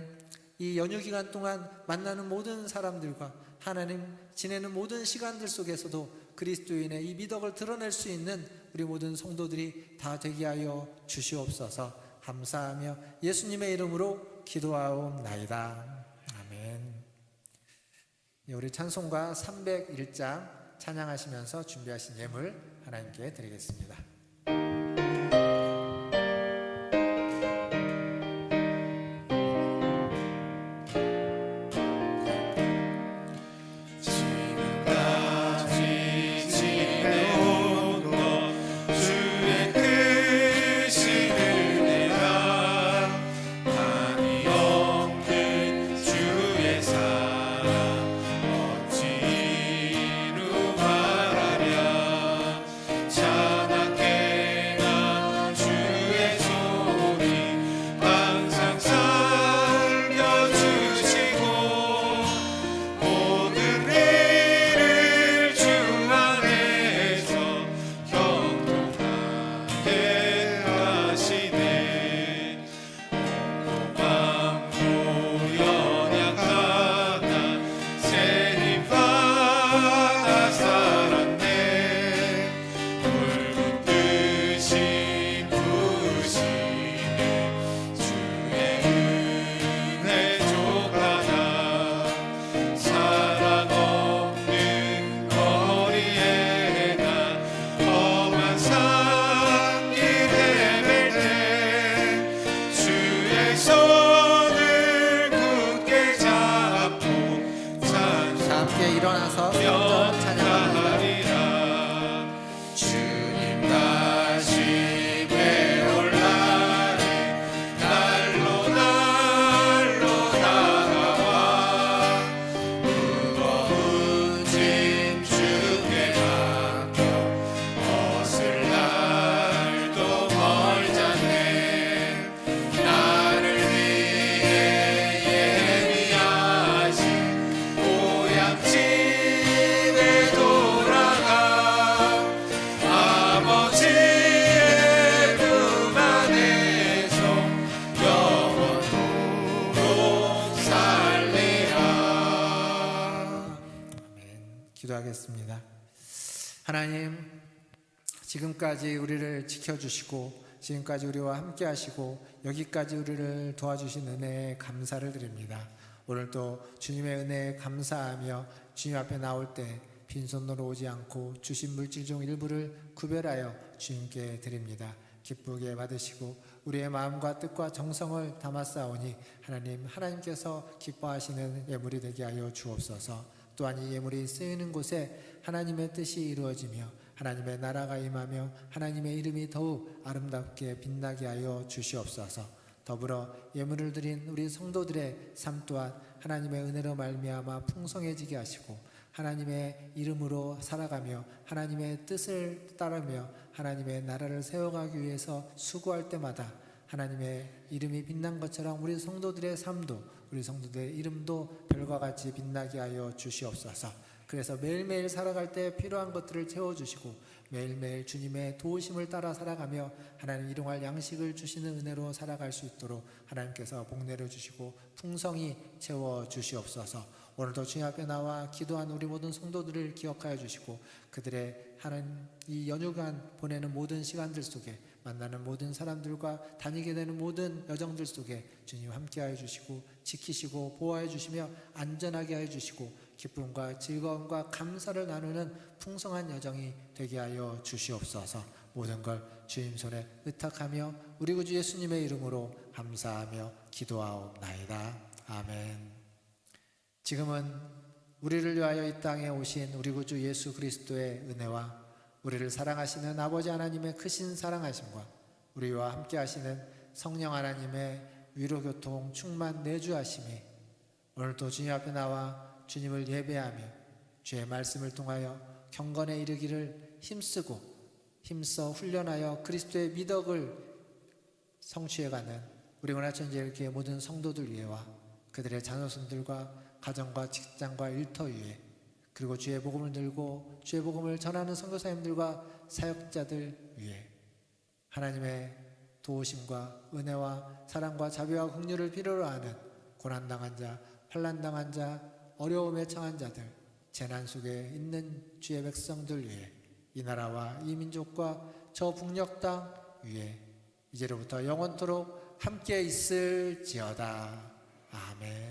이 연휴 기간 동안 만나는 모든 사람들과 하나님 지내는 모든 시간들 속에서도 그리스도인의 이 미덕을 드러낼 수 있는 우리 모든 성도들이 다 되게 하여 주시옵소서. 감사하며 예수님의 이름으로 기도하옵나이다. 아멘. 우리 찬송가 301장 찬양하시면서 준비하신 예물 하나님께 드리겠습니다. 일어나서 성전 찬양합니다. 주님 다시 배올 날에 날로 다가와 무거운 짐 주께 맡겨 벗을 날도 멀잖네. 나를 위해 예비하신 고향집 기도하겠습니다. 하나님, 지금까지 우리를 지켜주시고 지금까지 우리와 함께 하시고 여기까지 우리를 도와주신 은혜에 감사를 드립니다. 오늘도 주님의 은혜에 감사하며 주님 앞에 나올 때 빈손으로 오지 않고 주신 물질 중 일부를 구별하여 주님께 드립니다. 기쁘게 받으시고 우리의 마음과 뜻과 정성을 담았사오니 하나님께서 기뻐하시는 예물이 되게 하여 주옵소서. 또한 이 예물이 쓰이는 곳에 하나님의 뜻이 이루어지며 하나님의 나라가 임하며 하나님의 이름이 더욱 아름답게 빛나게 하여 주시옵소서. 더불어 예물을 드린 우리 성도들의 삶 또한 하나님의 은혜로 말미암아 풍성해지게 하시고 하나님의 이름으로 살아가며 하나님의 뜻을 따르며 하나님의 나라를 세워가기 위해서 수고할 때마다 하나님의 이름이 빛난 것처럼 우리 성도들의 삶도 우리 성도들의 이름도 별과 같이 빛나게 하여 주시옵소서. 그래서 매일매일 살아갈 때 필요한 것들을 채워주시고 매일매일 주님의 도우심을 따라 살아가며 하나님 일용할 양식을 주시는 은혜로 살아갈 수 있도록 하나님께서 복내려 주시고 풍성히 채워 주시옵소서. 오늘도 주님 앞에 나와 기도한 우리 모든 성도들을 기억하여 주시고 그들의 하나님 이 연휴간 보내는 모든 시간들 속에 만나는 모든 사람들과 다니게 되는 모든 여정들 속에 주님 함께하여 주시고 지키시고 보호하여 주시며 안전하게 하여 주시고 기쁨과 즐거움과 감사를 나누는 풍성한 여정이 되게 하여 주시옵소서. 모든 걸 주님 손에 의탁하며 우리 구주 예수님의 이름으로 감사하며 기도하옵나이다. 아멘. 지금은 우리를 위하여 이 땅에 오신 우리 구주 예수 그리스도의 은혜와 우리를 사랑하시는 아버지 하나님의 크신 사랑하심과 우리와 함께 하시는 성령 하나님의 위로교통 충만 내주하심이 오늘도 주님 앞에 나와 주님을 예배하며 주의 말씀을 통하여 경건에 이르기를 힘써 훈련하여 그리스도의 미덕을 성취해가는 우리 문화천지교회 모든 성도들 위해와 그들의 자녀손들과 가정과 직장과 일터 위에 그리고 주의 복음을 들고 주의 복음을 전하는 선교사님들과 사역자들 위해 하나님의 도우심과 은혜와 사랑과 자비와 긍휼을 필요로 하는 고난당한 자, 환난당한 자, 어려움에 처한 자들, 재난 속에 있는 주의 백성들 위해 이 나라와 이 민족과 저 북녘 땅 위에 이제로부터 영원토록 함께 있을지어다. 아멘.